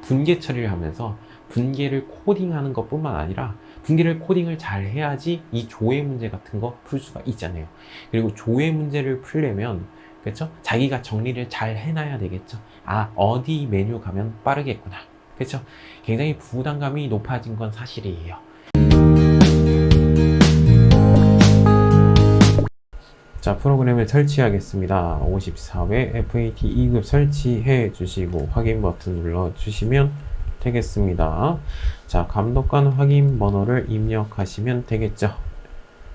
분계 처리를 하면서 분계를 코딩하는 것뿐만 아니라 분계를 코딩을 잘 해야지 이 조회 문제 같은 거 풀 수가 있잖아요. 그리고 조회 문제를 풀려면 그렇죠? 자기가 정리를 잘 해놔야 되겠죠. 아, 어디 메뉴 가면 빠르겠구나. 그렇죠? 굉장히 부담감이 높아진 건 사실이에요. 자, 프로그램을 설치하겠습니다. 54회 FAT 2급 설치해 주시고 확인 버튼 눌러 주시면 되겠습니다. 자, 감독관 확인 번호를 입력하시면 되겠죠.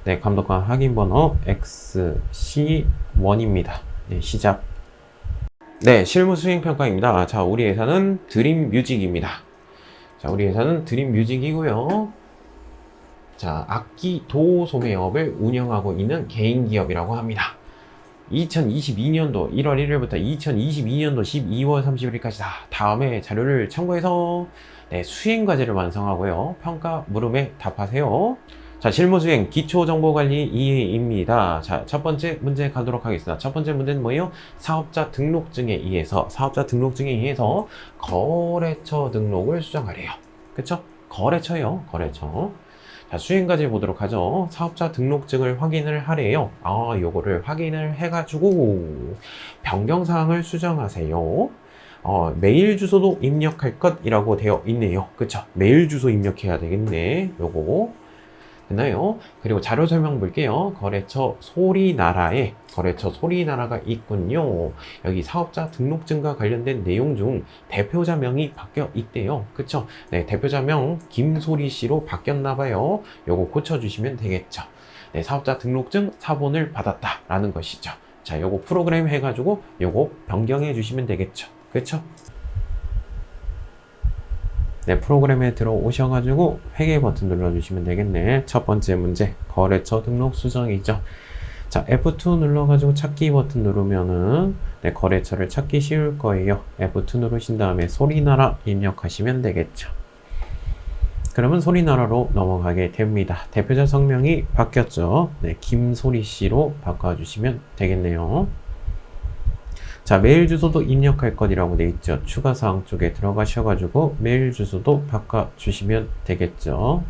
네, 감독관 확인 번호 XC1입니다. 네, 시작. 네, 실무 수행 평가입니다. 자, 우리 회사는 드림뮤직입니다. 자, 우리 회사는 드림뮤직이고요. 자, 악기 도소매업을 운영하고 있는 개인 기업이라고 합니다. 2022년도 1월 1일부터 2022년도 12월 31일까지 다음에 자료를 참고해서 네, 수행과제를 완성하고요. 평가 물음에 답하세요. 자, 실무수행 기초정보관리 2회입니다. 자, 첫 번째 문제 가도록 하겠습니다. 첫 번째 문제는 뭐예요? 사업자 등록증에 의해서 거래처 등록을 수정하래요. 그쵸? 거래처요. 거래처. 자, 수행과제 보도록 하죠. 사업자 등록증을 확인을 하래요. 아, 요거를 확인을 해가지고 변경사항을 수정하세요. 메일 주소도 입력할 것이라고 되어 있네요. 그쵸? 메일 주소 입력해야 되겠네. 요거. 됐나요? 그리고 자료 설명 볼게요. 거래처 소리나라가 있군요. 여기 사업자 등록증과 관련된 내용 중 대표자명이 바뀌어 있대요. 그쵸? 네, 대표자명 김소리 씨로 바뀌었나봐요. 요거 고쳐주시면 되겠죠. 네, 사업자 등록증 사본을 받았다라는 것이죠. 자, 요거 프로그램 해가지고 요거 변경해 주시면 되겠죠. 그쵸? 네, 프로그램에 들어오셔가지고 회계 버튼 눌러주시면 되겠네. 첫 번째 문제, 거래처 등록 수정이죠. 자, F2 눌러가지고 찾기 버튼 누르면은 네, 거래처를 찾기 쉬울 거예요. F2 누르신 다음에 소리나라 입력하시면 되겠죠. 그러면 소리나라로 넘어가게 됩니다. 대표자 성명이 바뀌었죠. 네, 김소리 씨로 바꿔주시면 되겠네요. 자, 메일 주소도 입력할 것이라고 되어 있죠. 추가사항 쪽에 들어가셔가지고 메일 주소도 바꿔주시면 되겠죠.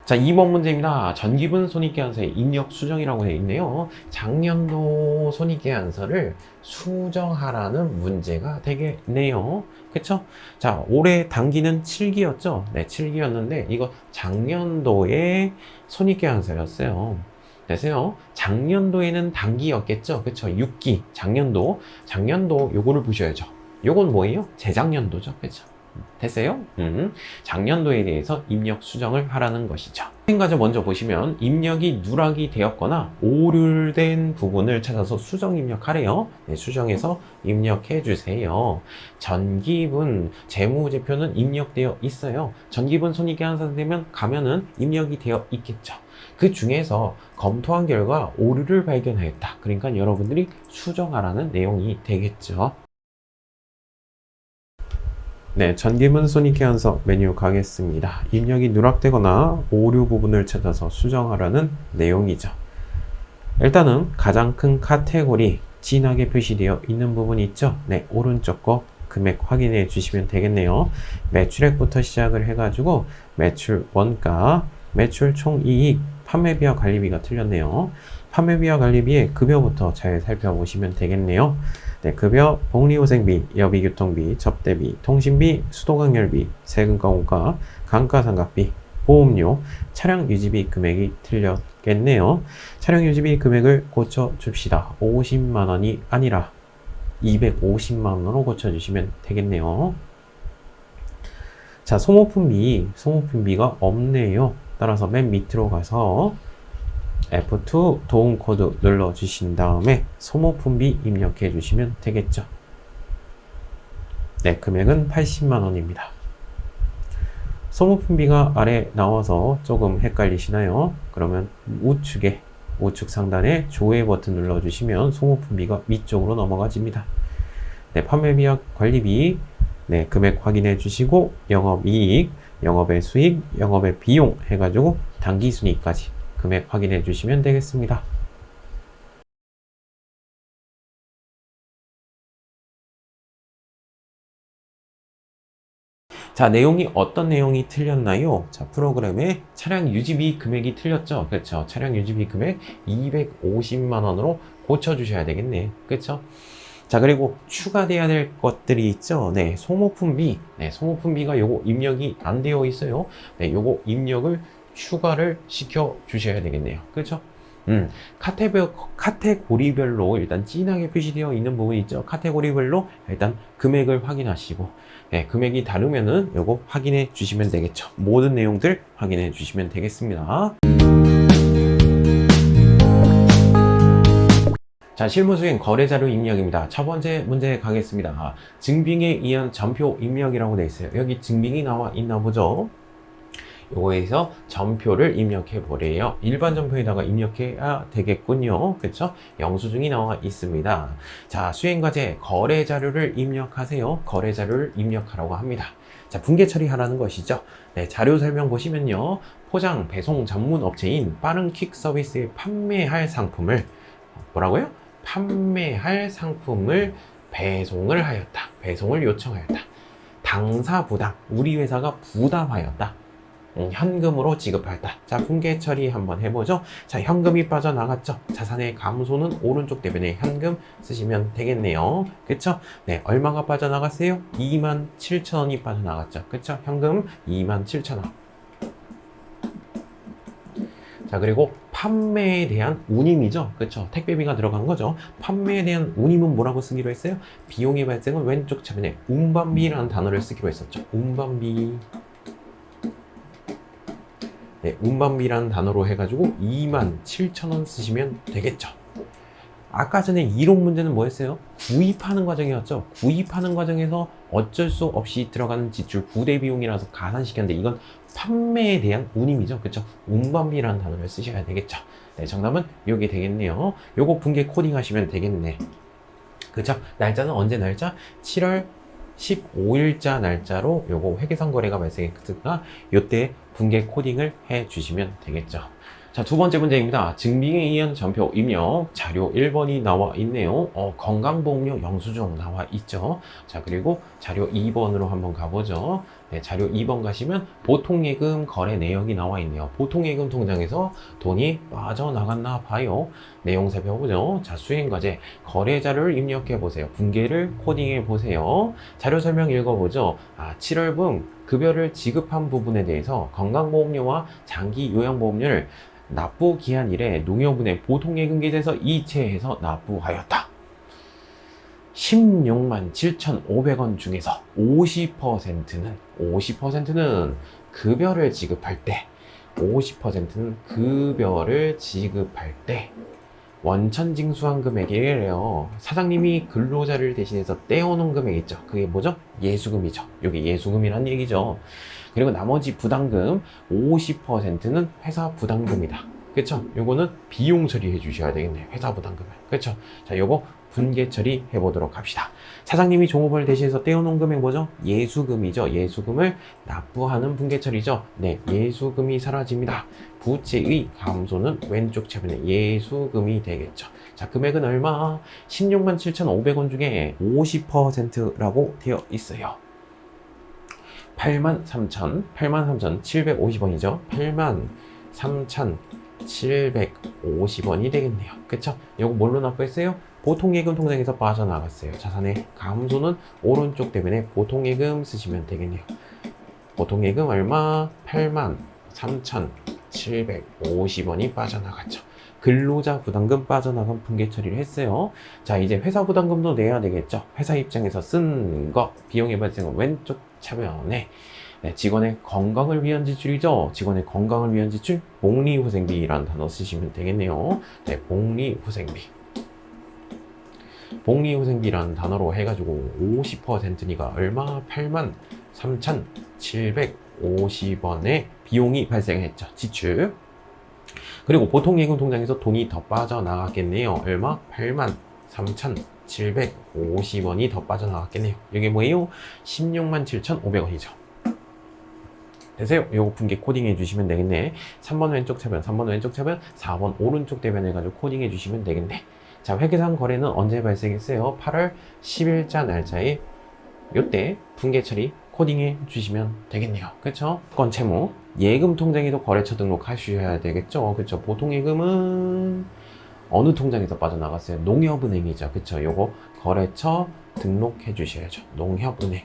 자, 2번 문제입니다. 전기분 손익계산서의 입력 수정이라고 되어 있네요. 작년도 손익계산서를 수정하라는 문제가 되겠네요. 그쵸? 자, 올해 당기는 7기였죠? 네, 7기였는데 이거 작년도의 손익계산서였어요. 됐어요? 작년도에는 단기였겠죠? 그쵸? 6기, 작년도 요거를 보셔야죠. 요건 뭐예요? 재작년도죠. 그쵸? 됐어요? 작년도에 대해서 입력 수정을 하라는 것이죠. 수행과제 먼저 보시면 입력이 누락이 되었거나 오류된 부분을 찾아서 수정 입력하래요. 네, 수정해서 입력해 주세요. 전기분 재무제표는 입력되어 있어요. 전기분 손익계산서 되면 가면은 입력이 되어 있겠죠. 그 중에서 검토한 결과 오류를 발견하였다. 그러니까 여러분들이 수정하라는 내용이 되겠죠. 네, 전기분 손익계산서 메뉴 가겠습니다. 입력이 누락되거나 오류 부분을 찾아서 수정하라는 내용이죠. 일단은 가장 큰 카테고리 진하게 표시되어 있는 부분이 있죠. 네, 오른쪽 거 금액 확인해 주시면 되겠네요. 매출액부터 시작을 해가지고 매출 원가, 매출 총이익, 판매비와 관리비가 틀렸네요. 판매비와 관리비의 급여부터 잘 살펴보시면 되겠네요. 네, 급여, 복리후생비, 여비교통비, 접대비, 통신비, 수도강열비, 세금가공과, 감가상각비, 보험료, 차량 유지비 금액이 틀렸겠네요. 차량 유지비 금액을 고쳐줍시다. 50만원이 아니라 250만원으로 고쳐주시면 되겠네요. 자, 소모품비가 없네요. 따라서 맨 밑으로 가서 F2 도움 코드 눌러주신 다음에 소모품비 입력해 주시면 되겠죠. 네, 금액은 80만원입니다. 소모품비가 아래 나와서 조금 헷갈리시나요? 그러면 우측 상단에 조회 버튼 눌러주시면 소모품비가 위쪽으로 넘어가집니다. 네, 판매비와 관리비 네, 금액 확인해 주시고 영업이익, 영업의 수익, 영업의 비용 해가지고 당기순이익까지 금액 확인해 주시면 되겠습니다. 자, 내용이 어떤 내용이 틀렸나요? 자, 프로그램에 차량 유지비 금액이 틀렸죠? 그렇죠? 차량 유지비 금액 250만 원으로 고쳐주셔야 되겠네. 그렇죠? 자, 그리고 추가돼야 될 것들이 있죠? 네, 소모품비. 네, 소모품비가 요거 입력이 안 되어 있어요. 네, 요거 입력을 추가를 시켜 주셔야 되겠네요. 그렇죠? 카테고리별로 일단 진하게 표시되어 있는 부분이 있죠. 카테고리별로 일단 금액을 확인하시고, 네, 금액이 다르면은 요거 확인해 주시면 되겠죠. 모든 내용들 확인해 주시면 되겠습니다. 자, 실무 수행 거래 자료 입력입니다. 첫 번째 문제 가겠습니다. 증빙에 의한 전표 입력이라고 되어 있어요. 여기 증빙이 나와 있나 보죠? 요거에서 전표를 입력해 보래요. 일반 전표에다가 입력해야 되겠군요. 그렇죠? 영수증이 나와 있습니다. 자, 수행과제 거래 자료를 입력하세요. 거래 자료를 입력하라고 합니다. 자, 분계 처리하라는 것이죠. 네, 자료 설명 보시면요. 포장, 배송 전문 업체인 빠른 퀵 서비스에 판매할 상품을 뭐라고요? 판매할 상품을 배송을 하였다. 배송을 요청하였다. 당사 부담, 우리 회사가 부담하였다. 현금으로 지급하였다. 자, 분계 처리 한번 해보죠. 자, 현금이 빠져나갔죠. 자산의 감소는 오른쪽 대변에 현금 쓰시면 되겠네요. 그쵸? 네, 얼마가 빠져나갔어요? 27,000원이 빠져나갔죠. 그쵸? 현금 27,000원. 자, 그리고 판매에 대한 운임이죠. 그쵸? 택배비가 들어간 거죠. 판매에 대한 운임은 뭐라고 쓰기로 했어요? 비용의 발생은 왼쪽 차변에 운반비라는 단어를 쓰기로 했었죠. 운반비. 네, 운반비라는 단어로 해가지고 27,000원 쓰시면 되겠죠. 아까 전에 이론 문제는 뭐였어요? 구입하는 과정이었죠. 구입하는 과정에서 어쩔 수 없이 들어가는 지출, 부대 비용이라서 가산시켰는데 이건 판매에 대한 운임이죠. 그렇죠? 운반비라는 단어를 쓰셔야 되겠죠. 네, 정답은 여기 되겠네요. 요거 분계 코딩 하시면 되겠네. 그렇죠? 날짜는 언제 날짜? 7월 15일자 날짜로 요거 회계상 거래가 발생했으니까 요때 분계 코딩을 해 주시면 되겠죠. 자, 두 번째 문제입니다. 증빙에 의한 전표 입력 자료 1번이 나와 있네요. 건강보험료 영수증 나와 있죠. 자, 그리고 자료 2번으로 한번 가보죠. 네, 자료 2번 가시면 보통예금 거래 내역이 나와 있네요. 보통예금 통장에서 돈이 빠져나갔나 봐요. 내용 살펴보죠. 자, 수행과제 거래 자료를 입력해 보세요. 분계를 코딩해 보세요. 자료 설명 읽어보죠. 7월분 급여를 지급한 부분에 대해서 건강보험료와 장기 요양보험료를 납부 기한 이래 농협은행 보통예금 계좌에서 이체해서 납부하였다. 16만 7,500원 중에서 50%는 급여를 지급할 때 50%는 급여를 지급할 때 원천 징수한 금액이래요. 사장님이 근로자를 대신해서 떼어놓은 금액 있죠. 그게 뭐죠? 예수금이죠. 이게 예수금이란 얘기죠. 그리고 나머지 부담금 50%는 회사 부담금이다. 그쵸? 요거는 비용 처리해 주셔야 되겠네요. 회사 부담금을. 그쵸? 자, 요거 분계 처리 해보도록 합시다. 사장님이 종업원을 대신해서 떼어놓은 금액 뭐죠? 예수금이죠. 예수금을 납부하는 분계 처리죠. 네, 예수금이 사라집니다. 부채의 감소는 왼쪽 차변에 예수금이 되겠죠. 자, 금액은 얼마? 16만 7,500원 중에 50%라고 되어 있어요. 83,750원이죠. 83,750원이 되겠네요. 그쵸? 이거 뭘로 납부했어요? 보통예금 통장에서 빠져나갔어요. 자산의 감소는 오른쪽 대변에 보통예금 쓰시면 되겠네요. 보통예금 얼마? 83,750원이 빠져나갔죠. 근로자 부담금 빠져나간 분계 처리를 했어요. 자, 이제 회사 부담금도 내야 되겠죠. 회사 입장에서 쓴 거, 비용의 발생은 왼쪽 차변에 네, 직원의 건강을 위한 지출이죠. 직원의 건강을 위한 지출, 복리후생비라는 단어 쓰시면 되겠네요. 네, 복리후생비. 복리후생비라는 단어로 해가지고 50%니까 얼마? 83,750원의 비용이 발생했죠. 지출. 그리고 보통예금 통장에서 돈이 더 빠져나갔겠네요. 얼마? 3,750원이 더 빠져나갔겠네요. 이게 뭐예요? 167,500원이죠. 되세요? 요거 분계 코딩 해주시면 되겠네. 3번 왼쪽 차변, 3번 왼쪽 차변, 4번 오른쪽 대변 해가지고 코딩 해주시면 되겠네. 자, 회계상 거래는 언제 발생했어요? 8월 10일자 날짜에 요때 분계 처리 코딩해 주시면 되겠네요. 그쵸? 건 채무, 예금 통장에도 거래처 등록하셔야 되겠죠? 그쵸? 보통 예금은 어느 통장에서 빠져나갔어요? 농협은행이죠. 그쵸? 요거 거래처 등록해 주셔야죠. 농협은행.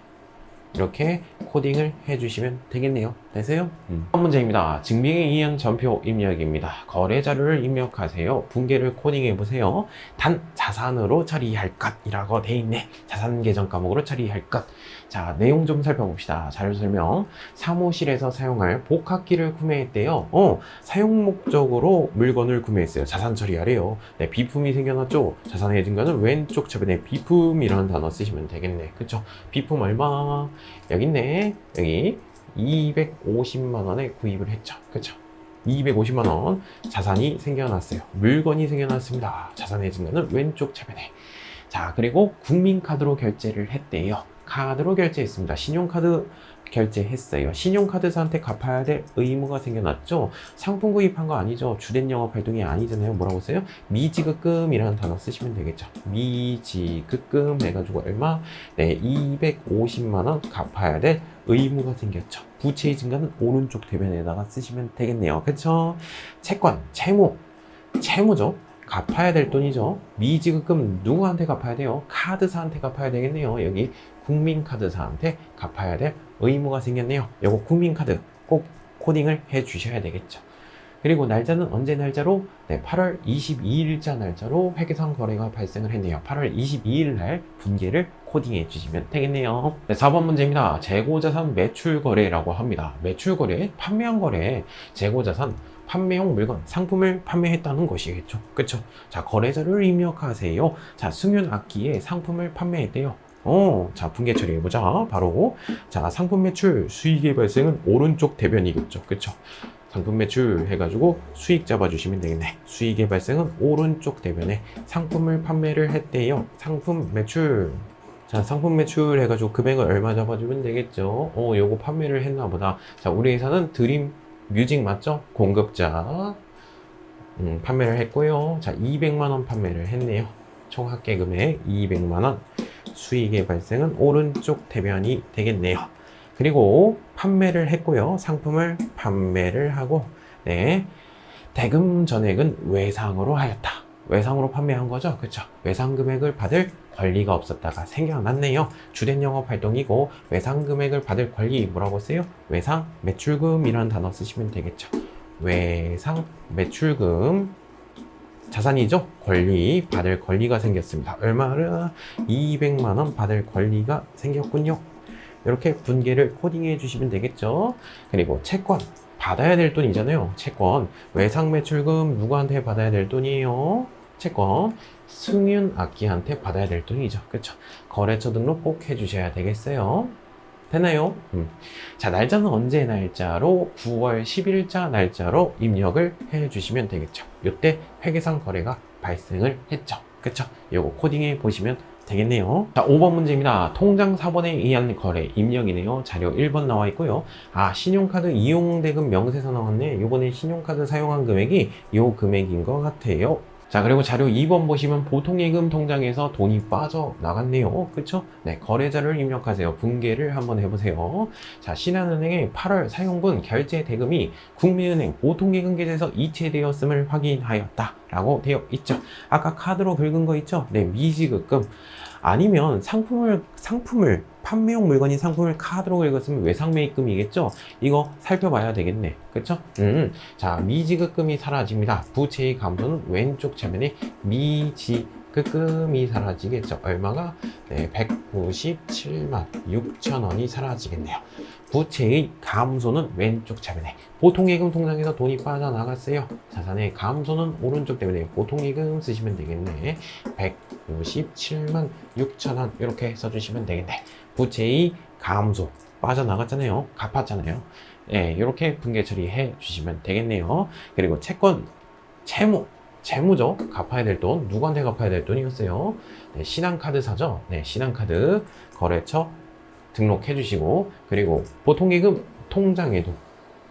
이렇게 코딩을 해주시면 되겠네요. 되세요? 다음 문제입니다. 증빙에 의한 전표 입력입니다. 거래 자료를 입력하세요. 분계를 코딩해 보세요. 단 자산으로 처리할 것이라고 돼 있네. 자산 계정 과목으로 처리할 것. 자, 내용 좀 살펴봅시다. 자료 설명. 사무실에서 사용할 복합기를 구매했대요. 사용 목적으로 물건을 구매했어요. 자산 처리하래요. 네, 비품이 생겨났죠. 자산의 증가는 왼쪽 차변에 비품이라는 단어 쓰시면 되겠네. 그쵸? 비품 얼마? 여기 있네. 여기 250만 원에 구입을 했죠. 그쵸? 250만 원 자산이 생겨났어요. 물건이 생겨났습니다. 자산의 증가는 왼쪽 차변에. 자, 그리고 국민카드로 결제를 했대요. 카드로 결제했습니다. 신용카드 결제했어요. 신용카드사한테 갚아야 될 의무가 생겨났죠. 상품 구입한 거 아니죠. 주된 영업 활동이 아니잖아요. 뭐라고 써요? 미지급금이라는 단어 쓰시면 되겠죠. 미지급금 해가지고 얼마? 네, 250만 원 갚아야 될 의무가 생겼죠. 부채의 증가는 오른쪽 대변에다가 쓰시면 되겠네요. 그쵸? 채권, 채무죠. 갚아야 될 돈이죠. 미지급금 누구한테 갚아야 돼요? 카드사한테 갚아야 되겠네요. 여기 국민카드사한테 갚아야 될 의무가 생겼네요. 요거 국민카드 꼭 코딩을 해 주셔야 되겠죠. 그리고 날짜는 언제 날짜로? 네, 8월 22일자 날짜로 회계상 거래가 발생을 했네요. 8월 22일 날 분계를 코딩해 주시면 되겠네요. 네, 4번 문제입니다. 재고자산 매출 거래라고 합니다. 매출 거래, 판매한 거래, 재고자산, 판매용 물건, 상품을 판매했다는 것이겠죠. 그쵸? 자, 거래자를 입력하세요. 자, 승윤 악기에 상품을 판매했대요. 자, 분계 처리해보자. 바로. 자, 상품 매출, 수익의 발생은 오른쪽 대변이겠죠. 그쵸? 상품 매출 해가지고 수익 잡아주시면 되겠네. 수익의 발생은 오른쪽 대변에 상품을 판매를 했대요. 상품 매출. 자, 상품 매출 해가지고 금액을 얼마 잡아주면 되겠죠. 요거 판매를 했나 보다. 자, 우리 회사는 드림 뮤직 맞죠? 공급자. 판매를 했고요. 자, 200만원 판매를 했네요. 총 합계 금액 200만원. 수익의 발생은 오른쪽 대변이 되겠네요. 그리고 판매를 했고요. 상품을 판매를 하고, 네. 대금 전액은 외상으로 하였다. 외상으로 판매한 거죠. 그쵸? 외상 금액을 받을 권리가 없었다가 생겨났네요. 주된 영업 활동이고, 외상 금액을 받을 권리 뭐라고 써요? 외상 매출금이라는 단어 쓰시면 되겠죠. 외상 매출금. 자산이죠? 권리, 받을 권리가 생겼습니다. 얼마를? 200만원 받을 권리가 생겼군요. 이렇게 분계를 코딩해 주시면 되겠죠. 그리고 채권, 받아야 될 돈이잖아요. 채권, 외상 매출금 누구한테 받아야 될 돈이에요? 채권, 승윤 악기한테 받아야 될 돈이죠. 그쵸? 거래처 등록 꼭 해주셔야 되겠어요. 되나요? 자, 날짜는 언제 날짜로? 9월 10일자 날짜로 입력을 해주시면 되겠죠. 이때 회계상 거래가 발생을 했죠. 그쵸? 요거 코딩해 보시면 되겠네요. 자, 5번 문제입니다. 통장 4번에 의한 거래 입력이네요. 자료 1번 나와 있고요. 아, 신용카드 이용대금 명세서 나왔네. 요번에 신용카드 사용한 금액이 요 금액인 것 같아요. 자, 그리고 자료 2번 보시면 보통예금 통장에서 돈이 빠져나갔네요. 그쵸? 네, 거래자를 입력하세요. 분계를 한번 해보세요. 자, 신한은행의 8월 사용분 결제 대금이 국민은행 보통예금 계좌에서 이체되었음을 확인하였다 라고 되어 있죠. 아까 카드로 긁은 거 있죠? 네, 미지급금. 아니면 상품을 판매용 물건인 상품을 카드로 긁었으면 외상매입금이겠죠. 이거 살펴봐야 되겠네. 그쵸? 자, 미지급금이 사라집니다. 부채의 감소는 왼쪽 차면에 미지급금이 사라지겠죠. 얼마가? 네, 197만 6천 원이 사라지겠네요. 부채의 감소는 왼쪽 차변에. 보통예금 통장에서 돈이 빠져나갔어요. 자산의 감소는 오른쪽 때문에 보통예금 쓰시면 되겠네. 197만 6천 원 이렇게 써주시면 되겠네. 부채의 감소 빠져나갔잖아요. 갚았잖아요. 네, 이렇게 분계 처리해 주시면 되겠네요. 그리고 채권, 채무. 재무죠. 갚아야 될 돈. 누구한테 갚아야 될 돈이었어요? 네, 신한카드사죠. 네, 신한카드 거래처 등록해 주시고, 그리고 보통예금 통장에도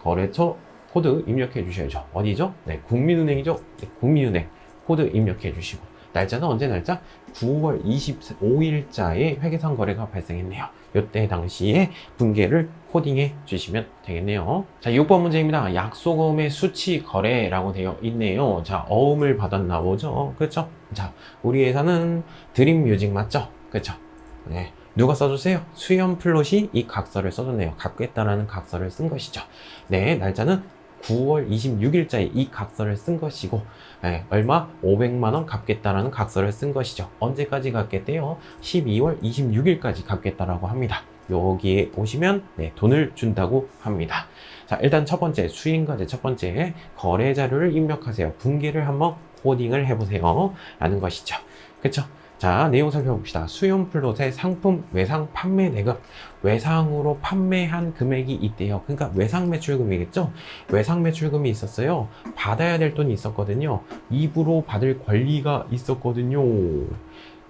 거래처 코드 입력해 주셔야죠. 어디죠? 네, 국민은행이죠. 네, 국민은행 코드 입력해 주시고, 날짜는 언제 날짜? 9월 25일자에 회계상 거래가 발생했네요. 이때 당시에 분계를 코딩해 주시면 되겠네요. 자, 6번 문제입니다. 약소금의 수치 거래라고 되어 있네요. 자, 어음을 받았나 보죠. 그렇죠? 자, 우리 회사는 드림 뮤직 맞죠? 그렇죠? 네. 누가 써주세요? 수연 플롯이 이 각서를 써줬네요. 갚겠다라는 각서를 쓴 것이죠. 네, 날짜는 9월 26일자에 이 각서를 쓴 것이고, 네, 얼마? 500만원 갚겠다라는 각서를 쓴 것이죠. 언제까지 갚겠대요? 12월 26일까지 갚겠다라고 합니다. 여기에 오시면 네, 돈을 준다고 합니다. 자, 일단 첫 번째 수인과제 첫 번째 거래 자료를 입력하세요. 분기를 한번 코딩을 해보세요. 라는 것이죠. 그쵸? 자, 내용 살펴봅시다. 수용 플롯의 상품 외상 판매 대금. 외상으로 판매한 금액이 있대요. 그러니까 외상 매출금이겠죠? 외상 매출금이 있었어요. 받아야 될 돈이 있었거든요. 입으로 받을 권리가 있었거든요.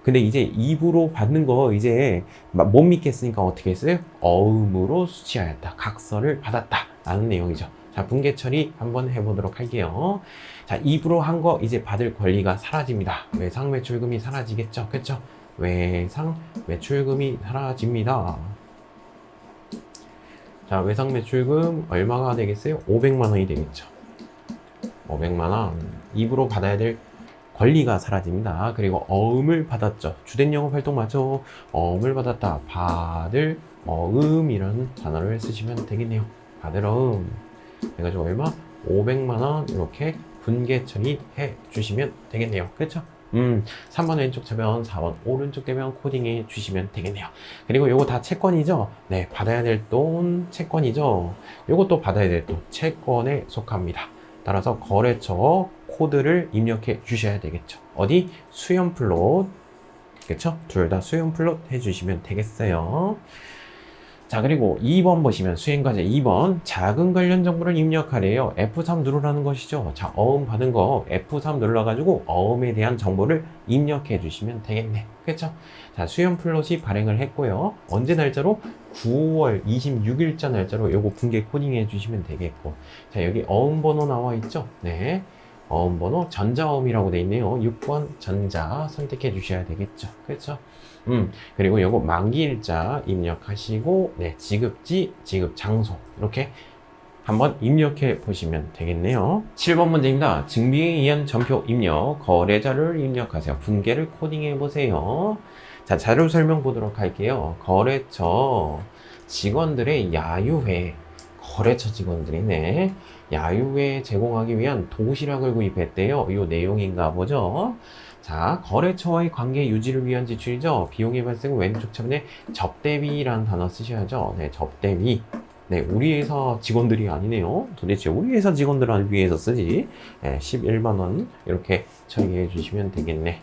근데 이제 입으로 받는 거 이제 못 믿겠으니까 어떻게 했어요? 어음으로 수취하였다. 각서를 받았다. 라는 내용이죠. 자, 분계 처리 한번 해보도록 할게요. 자, 입으로 한 거 이제 받을 권리가 사라집니다. 외상 매출금이 사라지겠죠? 그쵸? 외상 매출금이 사라집니다. 자, 외상 매출금 얼마가 되겠어요? 500만 원이 되겠죠. 500만 원. 입으로 받아야 될 권리가 사라집니다. 그리고 어음을 받았죠. 주된 영업 활동 맞죠? 어음을 받았다. 받을 어음이라는 단어를 쓰시면 되겠네요. 받을 어음. 그래가지고 얼마? 500만 원 이렇게 분계 처리해 주시면 되겠네요. 그렇죠? 3번 왼쪽 대면 4번 오른쪽 대면 코딩해 주시면 되겠네요. 그리고 요거 다 채권이죠? 네, 받아야 될 돈 채권이죠? 요것도 받아야 될 돈 채권에 속합니다. 따라서 거래처 코드를 입력해 주셔야 되겠죠. 어디? 수연 플롯. 그쵸? 둘 다 수연 플롯 해주시면 되겠어요. 자, 그리고 2번 보시면 수행과제 2번 자금 관련 정보를 입력하래요. F3 누르라는 것이죠. 자, 어음 받은 거 F3 눌러가지고 어음에 대한 정보를 입력해 주시면 되겠네. 그렇죠? 자, 수연 플롯이 발행을 했고요. 언제 날짜로? 9월 26일자 날짜로 요거 분계 코딩해 주시면 되겠고. 자, 여기 어음 번호 나와 있죠? 네. 어음 번호 전자어음이라고 돼 있네요. 6번 전자 선택해 주셔야 되겠죠. 그렇죠? 그리고 요거 만기일자 입력하시고, 네, 지급지, 지급 장소 이렇게 한번 입력해 보시면 되겠네요. 7번 문제입니다. 증빙에 의한 전표 입력, 거래자를 입력하세요. 분계를 코딩해 보세요. 자, 자료 설명 보도록 할게요. 거래처 직원들의 야유회, 거래처 직원들이네. 야유회 제공하기 위한 도시락을 구입했대요. 이 내용인가 보죠. 자, 거래처와의 관계 유지를 위한 지출이죠. 비용의 발생은 왼쪽 차분에 접대비라는 단어 쓰셔야죠. 네, 접대비. 네, 우리 회사 직원들이 아니네요. 도대체 우리 회사 직원들을 위해서 쓰지. 네, 11만 원 이렇게 처리해 주시면 되겠네.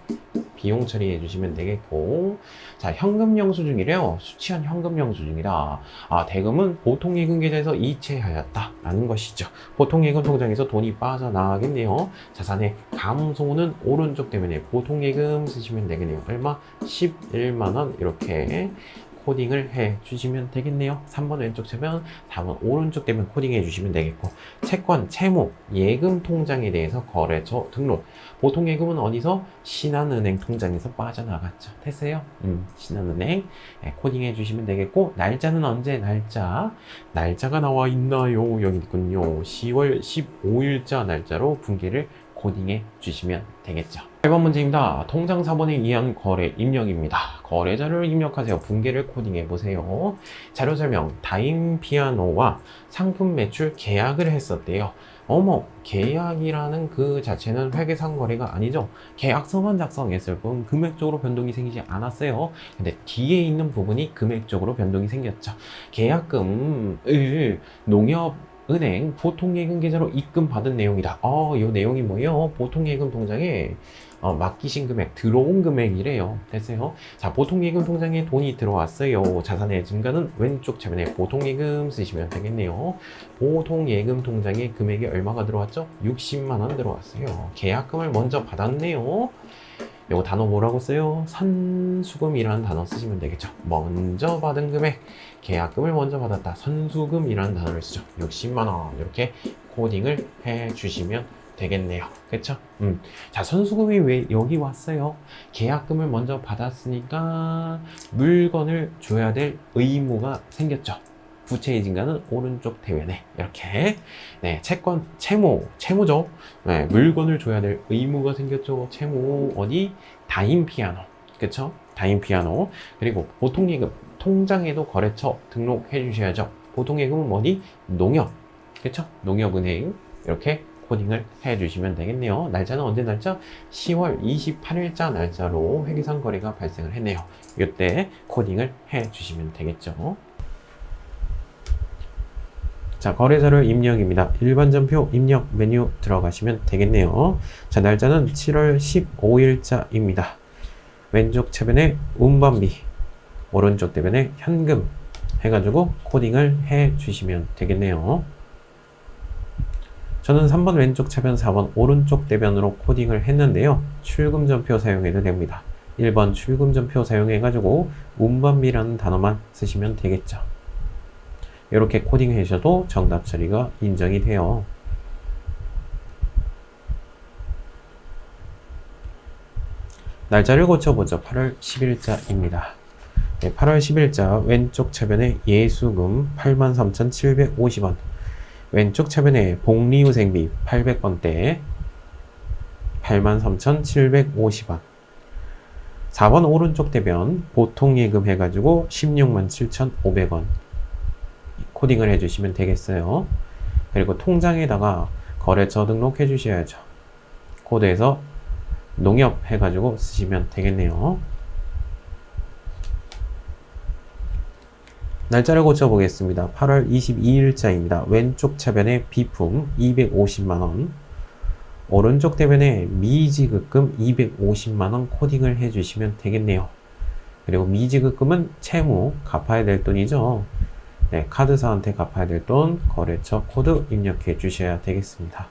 비용 처리해 주시면 되겠고. 자, 현금 영수증이래요. 수취한 현금 영수증이다. 아, 대금은 보통예금 계좌에서 이체하였다 라는 것이죠. 보통예금 통장에서 돈이 빠져나가겠네요. 자산의 감소는 오른쪽 때문에 보통예금 쓰시면 되겠네요. 얼마? 11만 원 이렇게 코딩을 해 주시면 되겠네요. 3번 왼쪽 되면 4번 오른쪽 되면 코딩 해 주시면 되겠고, 채권, 채무, 예금 통장에 대해서 거래처 등록. 보통 예금은 어디서? 신한은행 통장에서 빠져나갔죠. 됐어요? 신한은행 코딩 해 주시면 되겠고, 날짜는 언제? 날짜가 나와 있나요? 여기 있군요. 10월 15일자 날짜로 분기를 코딩해 주시면 되겠죠. 8번 문제입니다. 통장 4번에 의한 거래 입력입니다. 거래자료를 입력하세요. 분계를 코딩해 보세요. 자료 설명. 다임 피아노와 상품 매출 계약을 했었대요. 어머, 계약이라는 그 자체는 회계상 거래가 아니죠. 계약서만 작성했을 뿐 금액적으로 변동이 생기지 않았어요. 근데 뒤에 있는 부분이 금액적으로 변동이 생겼죠. 계약금을 농협은행 보통예금 계좌로 입금받은 내용이다. 이 내용이 뭐예요? 보통예금 통장에 맡기신 금액, 들어온 금액이래요. 됐어요? 자, 보통예금 통장에 돈이 들어왔어요. 자산의 증가는 왼쪽 차변에 보통예금 쓰시면 되겠네요. 보통예금 통장에 금액이 얼마가 들어왔죠? 60만 원 들어왔어요. 계약금을 먼저 받았네요. 요거 단어 뭐라고 써요? 선수금이라는 단어 쓰시면 되겠죠. 먼저 받은 금액, 계약금을 먼저 받았다. 선수금이라는 단어를 쓰죠. 60만 원 이렇게 코딩을 해주시면 되겠네요. 그쵸? 자, 선수금이 왜 여기 왔어요? 계약금을 먼저 받았으니까 물건을 줘야 될 의무가 생겼죠. 부채의 증가는 오른쪽 대변에 이렇게 채권, 채무죠. 물건을 줘야 될 의무가 생겼죠. 채무 어디? 다인 피아노, 그쵸? 다인 피아노. 그리고 보통예금 통장에도 거래처 등록해 주셔야죠. 보통예금은 어디? 농협, 그쵸? 농협은행 이렇게 코딩을 해 주시면 되겠네요. 날짜는 언제 날짜? 10월 28일자 날짜로 회계상 거래가 발생을 했네요. 이때 코딩을 해 주시면 되겠죠. 자, 거래자료 입력입니다. 일반전표 입력 메뉴 들어가시면 되겠네요. 자, 날짜는 7월 15일자입니다. 왼쪽 채변에 운반비, 오른쪽 대변에 현금 해가지고 코딩을 해 주시면 되겠네요. 저는 3번 왼쪽 채변, 4번 오른쪽 대변으로 코딩을 했는데요. 출금전표 사용해도 됩니다. 1번 출금전표 사용해가지고 운반비라는 단어만 쓰시면 되겠죠. 이렇게 코딩 하셔도 정답 처리가 인정이 돼요. 날짜를 고쳐보죠. 8월 10일자입니다. 8월 10일자 왼쪽 차변에 예수금 83,750원, 왼쪽 차변에 복리후생비 800원대 83,750원, 4번 오른쪽 대변 보통예금 해가지고 167,500원 코딩을 해주시면 되겠어요. 그리고 통장에다가 거래처 등록해 주셔야죠. 코드에서 농협 해가지고 쓰시면 되겠네요. 날짜를 고쳐보겠습니다. 8월 22일자입니다. 왼쪽 차변에 비품 250만원, 오른쪽 대변에 미지급금 250만원 코딩을 해주시면 되겠네요. 그리고 미지급금은 채무, 갚아야 될 돈이죠. 카드사한테 갚아야 될 돈, 거래처 코드 입력해 주셔야 되겠습니다.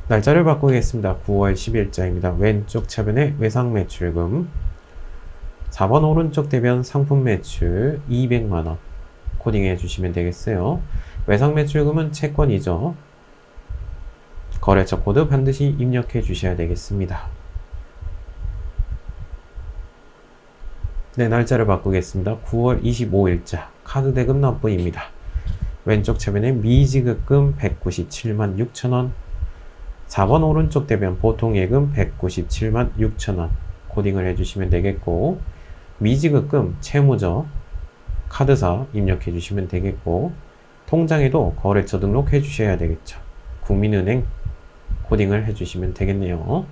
날짜를 바꾸겠습니다. 9월 10일자입니다. 왼쪽 차변에 외상 매출금, 4번 오른쪽 대변 상품 매출 200만원 코딩해 주시면 되겠어요. 외상 매출금은 채권이죠. 거래처 코드 반드시 입력해 주셔야 되겠습니다. 날짜를 바꾸겠습니다. 9월 25일자 카드 대금 납부입니다. 왼쪽 차변에 미지급금 197만 6천원, 4번 오른쪽 대변 보통예금 197만 6천원 코딩을 해주시면 되겠고, 미지급금 채무죠. 카드사 입력해 주시면 되겠고, 통장에도 거래처 등록해 주셔야 되겠죠. 국민은행 코딩을 해주시면 되겠네요.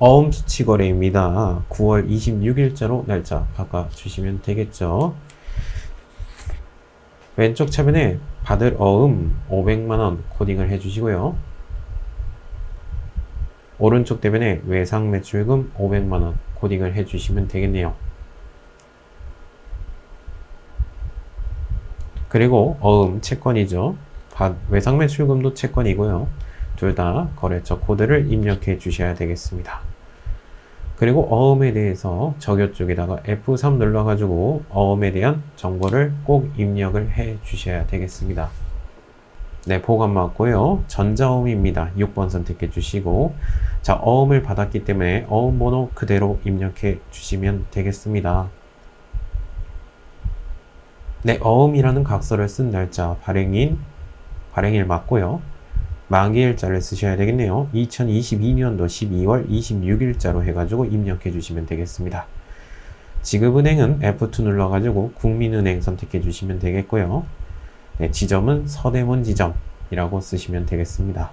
어음 수치 거래입니다. 9월 26일자로 날짜 바꿔주시면 되겠죠. 왼쪽 차변에 받을 어음 500만원 코딩을 해주시고요. 오른쪽 대변에 외상 매출금 500만원 코딩을 해주시면 되겠네요. 그리고 어음 채권이죠. 외상 매출금도 채권이고요. 둘 다 거래처 코드를 입력해 주셔야 되겠습니다. 그리고 어음에 대해서 적요 쪽에다가 F3 눌러가지고 어음에 대한 정보를 꼭 입력을 해 주셔야 되겠습니다. 보관 맞고요. 전자어음입니다. 6번 선택해 주시고, 자, 어음을 받았기 때문에 어음 번호 그대로 입력해 주시면 되겠습니다. 어음이라는 각서를 쓴 날짜 발행일 맞고요. 만기일자를 쓰셔야 되겠네요. 2022년도 12월 26일자로 해가지고 입력해 주시면 되겠습니다. 지급은행은 F2 눌러가지고 국민은행 선택해 주시면 되겠고요. 네, 지점은 서대문 지점이라고 쓰시면 되겠습니다.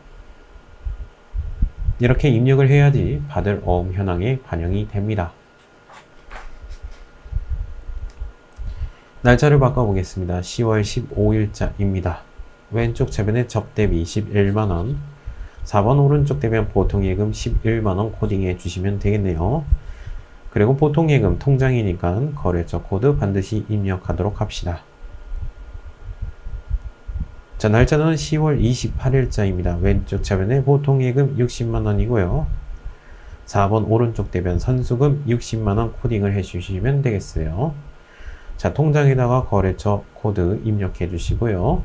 이렇게 입력을 해야지 받을 어음 현황에 반영이 됩니다. 날짜를 바꿔보겠습니다. 10월 15일자입니다. 왼쪽 최변에 접대비 11만원, 4번 오른쪽 대변 보통예금 11만원 코딩해 주시면 되겠네요. 그리고 보통예금 통장이니까 거래처 코드 반드시 입력하도록 합시다. 자, 날짜는 10월 28일자입니다. 왼쪽 차변에 보통예금 60만원이고요. 4번 오른쪽 대변 선수금 60만원 코딩을 해주시면 되겠어요. 자, 통장에다가 거래처 코드 입력해 주시고요.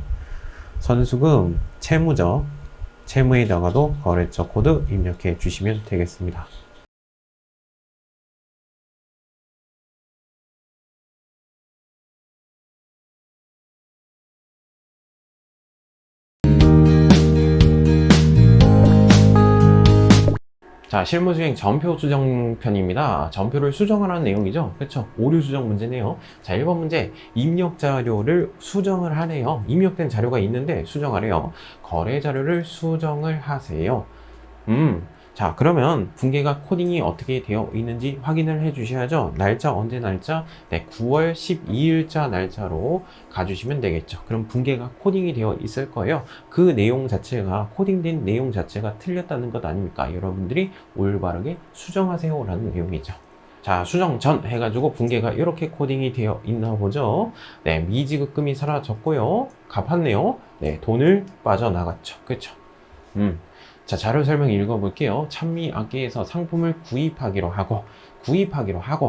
선수금, 채무죠. 채무에다가도 거래처 코드 입력해 주시면 되겠습니다. 자, 실무수행 전표 수정 편입니다. 전표를 수정하라는 내용이죠. 그렇죠? 오류 수정 문제네요. 자, 1번 문제. 입력 자료를 수정을 하네요. 입력된 자료가 있는데 수정하래요. 거래 자료를 수정을 하세요. 자, 그러면 분계가 코딩이 어떻게 되어 있는지 확인을 해 주셔야죠. 날짜, 언제 날짜? 네, 9월 12일자 날짜로 가주시면 되겠죠. 그럼 분계가 코딩이 되어 있을 거예요. 그 내용 자체가, 코딩된 내용 자체가 틀렸다는 것 아닙니까? 여러분들이 올바르게 수정하세요 라는 내용이죠. 자, 수정 전 해가지고 분계가 이렇게 코딩이 되어 있나 보죠. 네, 미지급금이 사라졌고요. 갚았네요. 네, 돈을 빠져나갔죠. 그쵸? 자, 자료 설명 읽어볼게요. 찬미악기에서 상품을 구입하기로 하고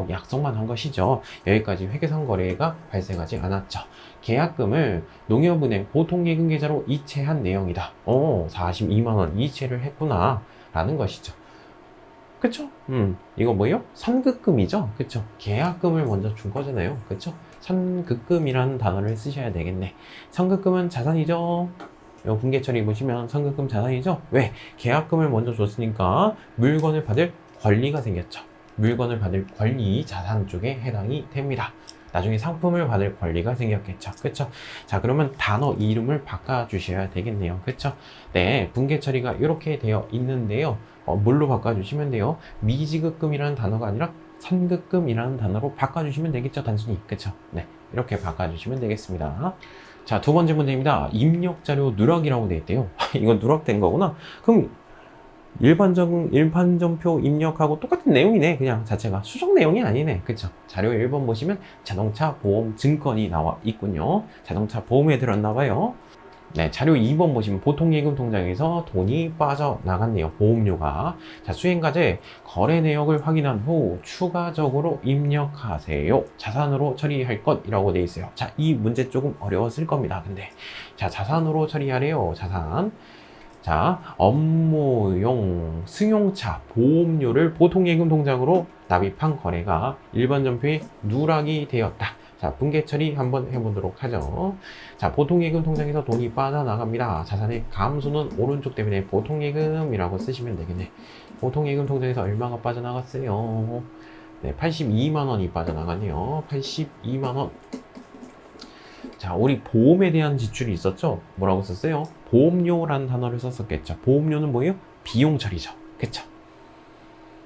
약속만 한 것이죠. 여기까지 회계상 거래가 발생하지 않았죠. 계약금을 농협은행 보통예금 계좌로 이체한 내용이다. 42만원 이체를 했구나 라는 것이죠. 그쵸? 이거 뭐예요? 선급금이죠? 그쵸? 계약금을 먼저 준 거잖아요. 그쵸? 선급금이라는 단어를 쓰셔야 되겠네. 선급금은 자산이죠? 요 분계 처리 보시면 선급금 자산이죠? 왜? 계약금을 먼저 줬으니까 물건을 받을 권리가 생겼죠. 물건을 받을 권리 자산 쪽에 해당이 됩니다. 나중에 상품을 받을 권리가 생겼겠죠. 그쵸? 자, 그러면 단어 이름을 바꿔주셔야 되겠네요. 그쵸? 네, 분계 처리가 이렇게 되어 있는데요. 뭘로 바꿔주시면 돼요? 미지급금이라는 단어가 아니라 선급금이라는 단어로 바꿔주시면 되겠죠. 단순히. 그쵸? 네, 이렇게 바꿔주시면 되겠습니다. 자, 두 번째 문제입니다. 입력자료 누락이라고 되어 있대요. 이건 누락된 거구나. 그럼 일반전표 입력하고 똑같은 내용이네. 그냥 자체가 수정 내용이 아니네. 그쵸? 자료 1번 보시면 자동차 보험 증권이 나와 있군요. 자동차 보험에 들었나 봐요. 네, 자료 2번 보시면 보통예금 통장에서 돈이 빠져나갔네요. 보험료가. 자, 수행과제 거래 내역을 확인한 후 추가적으로 입력하세요. 자산으로 처리할 것이라고 되어 있어요. 자, 이 문제 조금 어려웠을 겁니다. 근데 자, 자산으로 처리하래요. 자산. 자, 업무용 승용차 보험료를 보통예금 통장으로 납입한 거래가 일반 전표에 누락이 되었다. 자, 분계 처리 한번 해보도록 하죠. 자, 보통예금 통장에서 돈이 빠져나갑니다. 자산의 감소는 오른쪽 때문에 보통예금이라고 쓰시면 되겠네. 보통예금 통장에서 얼마가 빠져나갔어요? 네, 82만원이 빠져나갔네요. 82만원. 자, 우리 보험에 대한 지출이 있었죠? 뭐라고 썼어요? 보험료라는 단어를 썼었겠죠. 보험료는 뭐예요? 비용 처리죠. 그쵸?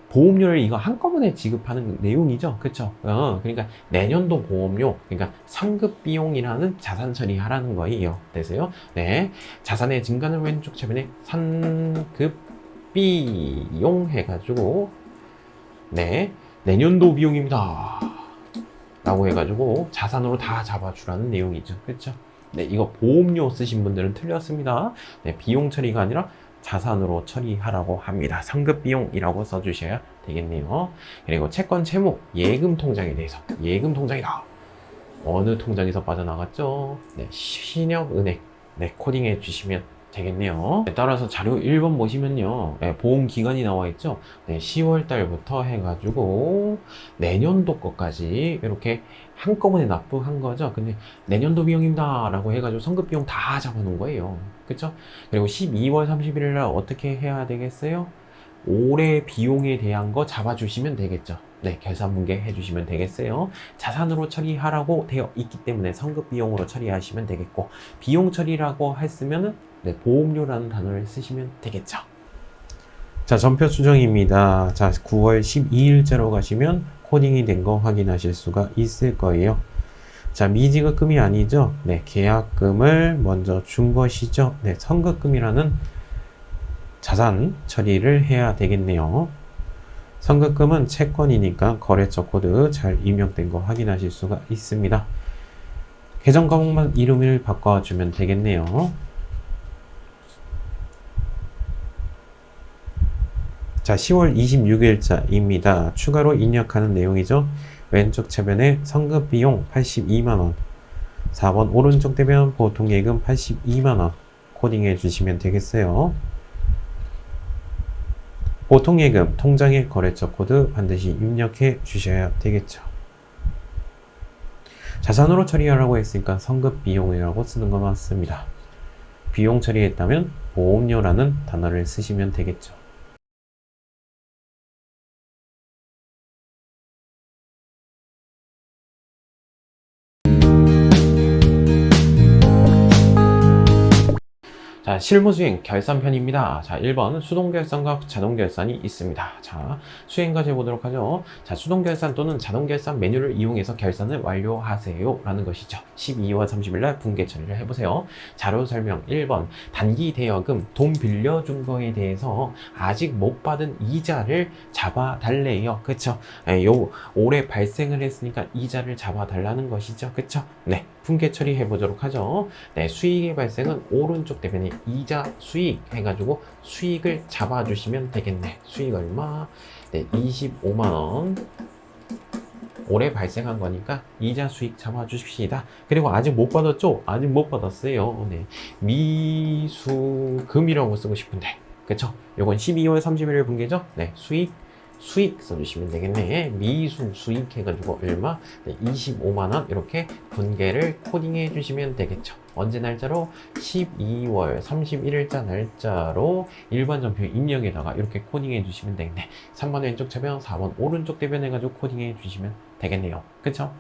보험료를 이거 한꺼번에 지급하는 내용이죠. 그쵸? 그러니까 내년도 보험료, 그러니까 상급비용이라는 자산 처리하라는 거예요. 되세요? 네. 자산의 증가는 왼쪽 차변에 상급비용 해가지고, 네. 내년도 비용입니다. 라고 해가지고 자산으로 다 잡아주라는 내용이죠. 그쵸? 네. 이거 보험료 쓰신 분들은 틀렸습니다. 네. 비용 처리가 아니라 자산으로 처리하라고 합니다. 상급비용이라고 써주셔야 되겠네요. 그리고 채권 채무 예금 통장에 대해서 예금 통장이다. 어느 통장에서 빠져나갔죠? 네, 신영은행. 네, 코딩해 주시면 되겠네요. 따라서 자료 1번 보시면요. 보험 기간이 나와 있죠. 10월 달부터 해가지고 내년도 것까지 이렇게 한꺼번에 납부한 거죠. 근데 내년도 비용입니다 라고 해가지고 성급 비용 다 잡아놓은 거예요. 그쵸? 그리고 12월 31일 날 어떻게 해야 되겠어요? 올해 비용에 대한 거 잡아주시면 되겠죠. 네, 결산 분계 해주시면 되겠어요. 자산으로 처리하라고 되어 있기 때문에 성급 비용으로 처리하시면 되겠고, 비용 처리라고 했으면은 네, 보험료라는 단어를 쓰시면 되겠죠. 자, 전표 수정입니다. 자, 9월 12일자로 가시면 코딩이 된 거 확인하실 수가 있을 거예요. 자, 미지급금이 아니죠. 네, 계약금을 먼저 준 것이죠. 네, 선급금이라는 자산 처리를 해야 되겠네요. 선급금은 채권이니까 거래처 코드 잘 입력된 거 확인하실 수가 있습니다. 계정 과목만 이름을 바꿔주면 되겠네요. 자, 10월 26일자입니다. 추가로 입력하는 내용이죠. 왼쪽 차변에 선급비용 82만원, 4번 오른쪽 대변 보통예금 82만원 코딩해 주시면 되겠어요. 보통예금 통장의 거래처 코드 반드시 입력해 주셔야 되겠죠. 자산으로 처리하라고 했으니까 선급비용이라고 쓰는 거 맞습니다. 비용 처리했다면 보험료라는 단어를 쓰시면 되겠죠. 자, 실무 수행 결산편입니다. 자, 1번 수동 결산과 자동 결산이 있습니다. 자, 수행까지 해보도록 하죠. 자, 수동 결산 또는 자동 결산 메뉴를 이용해서 결산을 완료하세요 라는 것이죠. 12월 30일 날 분계 처리를 해보세요. 자료 설명 1번 단기 대여금 돈 빌려준 거에 대해서 아직 못 받은 이자를 잡아달래요. 그쵸? 올해 발생을 했으니까 이자를 잡아달라는 것이죠. 그쵸? 네. 분계 처리해 보도록 하죠. 네, 수익의 발생은 오른쪽 대변에 이자 수익 해가지고 수익을 잡아주시면 되겠네. 수익 얼마? 네, 25만원. 올해 발생한 거니까 이자 수익 잡아주십시다. 그리고 아직 못 받았죠? 아직 못 받았어요. 네, 미수금이라고 쓰고 싶은데, 그쵸? 요건 12월 31일 분계죠? 네, 수익 써주시면 되겠네. 미수 수익 해가지고 얼마? 네, 25만원 이렇게 분계를 코딩해 주시면 되겠죠. 언제 날짜로? 12월 31일자 날짜로 일반 전표 입력에다가 이렇게 코딩해 주시면 되겠네. 3번 왼쪽 차변, 4번 오른쪽 대변 해가지고 코딩해 주시면 되겠네요. 그쵸?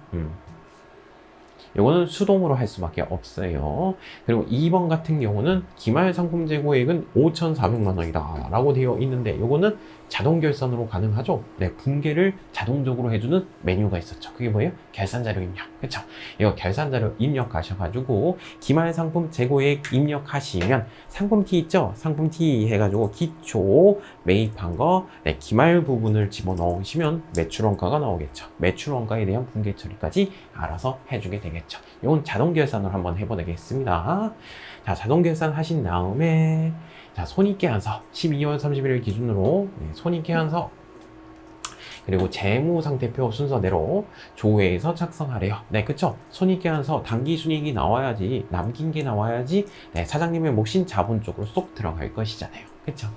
요거는 수동으로 할 수밖에 없어요. 그리고 2번 같은 경우는 기말 상품 재고액은 5,400만 원이다 라고 되어 있는데 요거는 자동 결산으로 가능하죠. 네, 분계를 자동적으로 해주는 메뉴가 있었죠. 그게 뭐예요? 결산자료 입력. 그쵸? 이거 결산자료 입력하셔가지고 기말 상품 재고액 입력하시면 상품티 있죠? 상품티 해가지고 기초 매입한 거 네, 기말 부분을 집어넣으시면 매출원가가 나오겠죠. 매출원가에 대한 분계 처리까지 알아서 해주게 되겠죠. 이건 자동 결산을 한번 해보겠습니다. 자, 자동 결산 하신 다음에 자, 손익계산서 12월 31일 기준으로 손익계산서 그리고 재무상태표 순서대로 조회해서 작성하래요. 네, 그쵸? 손익계산서 당기 순이익이 나와야지, 남긴 게 나와야지 네, 사장님의 몫인 자본 쪽으로 쏙 들어갈 것이잖아요. 그쵸?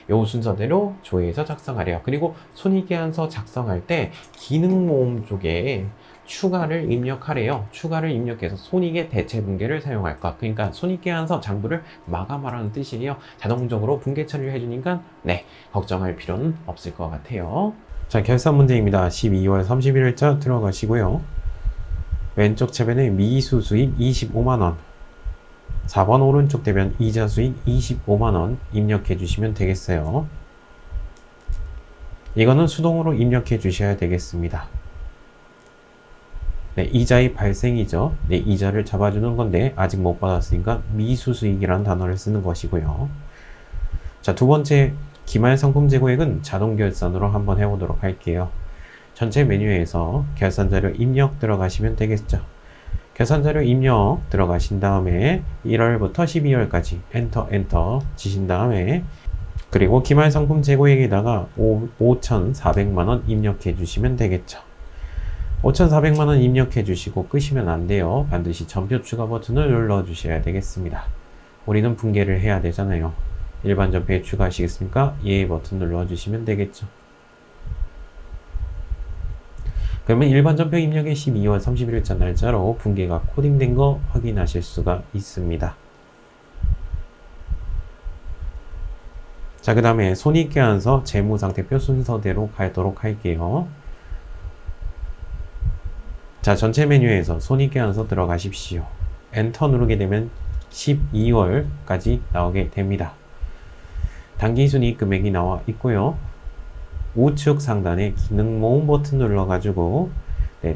요 순서대로 조회해서 작성하래요. 그리고 손익계산서 작성할 때 기능모음 쪽에 추가를 입력하래요. 추가를 입력해서 손익의 대체 분계를 사용할까. 그러니까 손익계산서 장부를 마감하라는 뜻이에요. 자동적으로 분계 처리를 해주니까 네, 걱정할 필요는 없을 것 같아요. 자, 결산 문제입니다. 12월 31일자 들어가시고요. 왼쪽 차변에 미수 수익 25만원, 4번 오른쪽 대변 이자 수익 25만원 입력해 주시면 되겠어요. 이거는 수동으로 입력해 주셔야 되겠습니다. 네, 이자의 발생이죠. 네, 이자를 잡아주는 건데 아직 못 받았으니까 미수 수익이라는 단어를 쓰는 것이고요. 자, 두 번째 기말 상품 재고액은 자동 결산으로 한번 해보도록 할게요. 전체 메뉴에서 결산자료 입력 들어가시면 되겠죠. 결산자료 입력 들어가신 다음에 1월부터 12월까지 엔터 치신 다음에 그리고 기말 상품 재고액에다가 5,400만원 입력해 주시면 되겠죠. 5,400만원 입력해 주시고 끄시면 안 돼요. 반드시 전표 추가 버튼을 눌러 주셔야 되겠습니다. 우리는 분개를 해야 되잖아요. 일반 전표에 추가하시겠습니까? 예 버튼 눌러주시면 되겠죠. 그러면 일반 전표 입력의 12월 31일자 날짜로 분개가 코딩된 거 확인하실 수가 있습니다. 자, 그 다음에 손익계산서 재무상태표 순서대로 가도록 할게요. 자, 전체 메뉴에서 손익계산서 들어가십시오. 엔터 누르게 되면 12월까지 나오게 됩니다. 당기순이익 금액이 나와 있고요. 우측 상단에 기능 모음 버튼 눌러가지고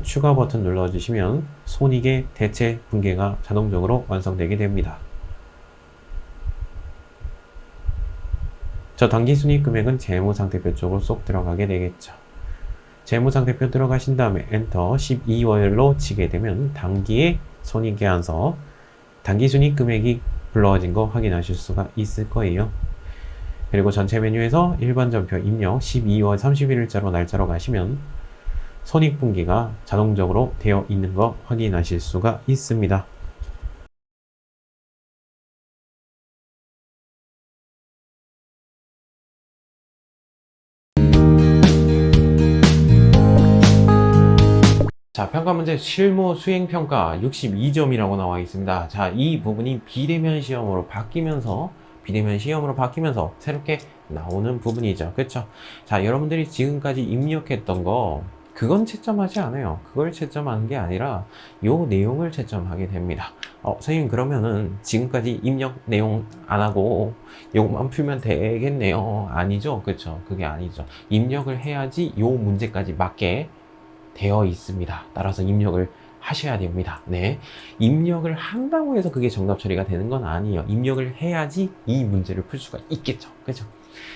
추가 버튼 눌러주시면 손익의 대체 분개가 자동적으로 완성되게 됩니다. 저 당기순이익 금액은 재무상태표 쪽으로 쏙 들어가게 되겠죠. 재무상태표 들어가신 다음에 엔터 12월로 치게 되면 당기의 손익계산서 당기순이익 금액이 불러진 거 확인하실 수가 있을 거예요. 그리고 전체 메뉴에서 일반 전표 입력 12월 31일자로 날짜로 가시면 손익분기가 자동적으로 되어 있는 거 확인하실 수가 있습니다. 자, 평가 문제 실무 수행평가 62점이라고 나와 있습니다. 자, 이 부분이 비대면 시험으로 바뀌면서 새롭게 나오는 부분이죠. 그렇죠? 자, 여러분들이 지금까지 입력했던 거 그건 채점하지 않아요. 그걸 채점하는 게 아니라 요 내용을 채점하게 됩니다. 선생님 그러면은 지금까지 입력 내용 안 하고 요것만 풀면 되겠네요. 아니죠. 그렇죠? 그게 아니죠. 입력을 해야지 요 문제까지 맞게 되어 있습니다. 따라서 입력을 하셔야 됩니다. 네. 입력을 한다고 해서 그게 정답 처리가 되는 건 아니에요. 입력을 해야지 이 문제를 풀 수가 있겠죠. 그죠?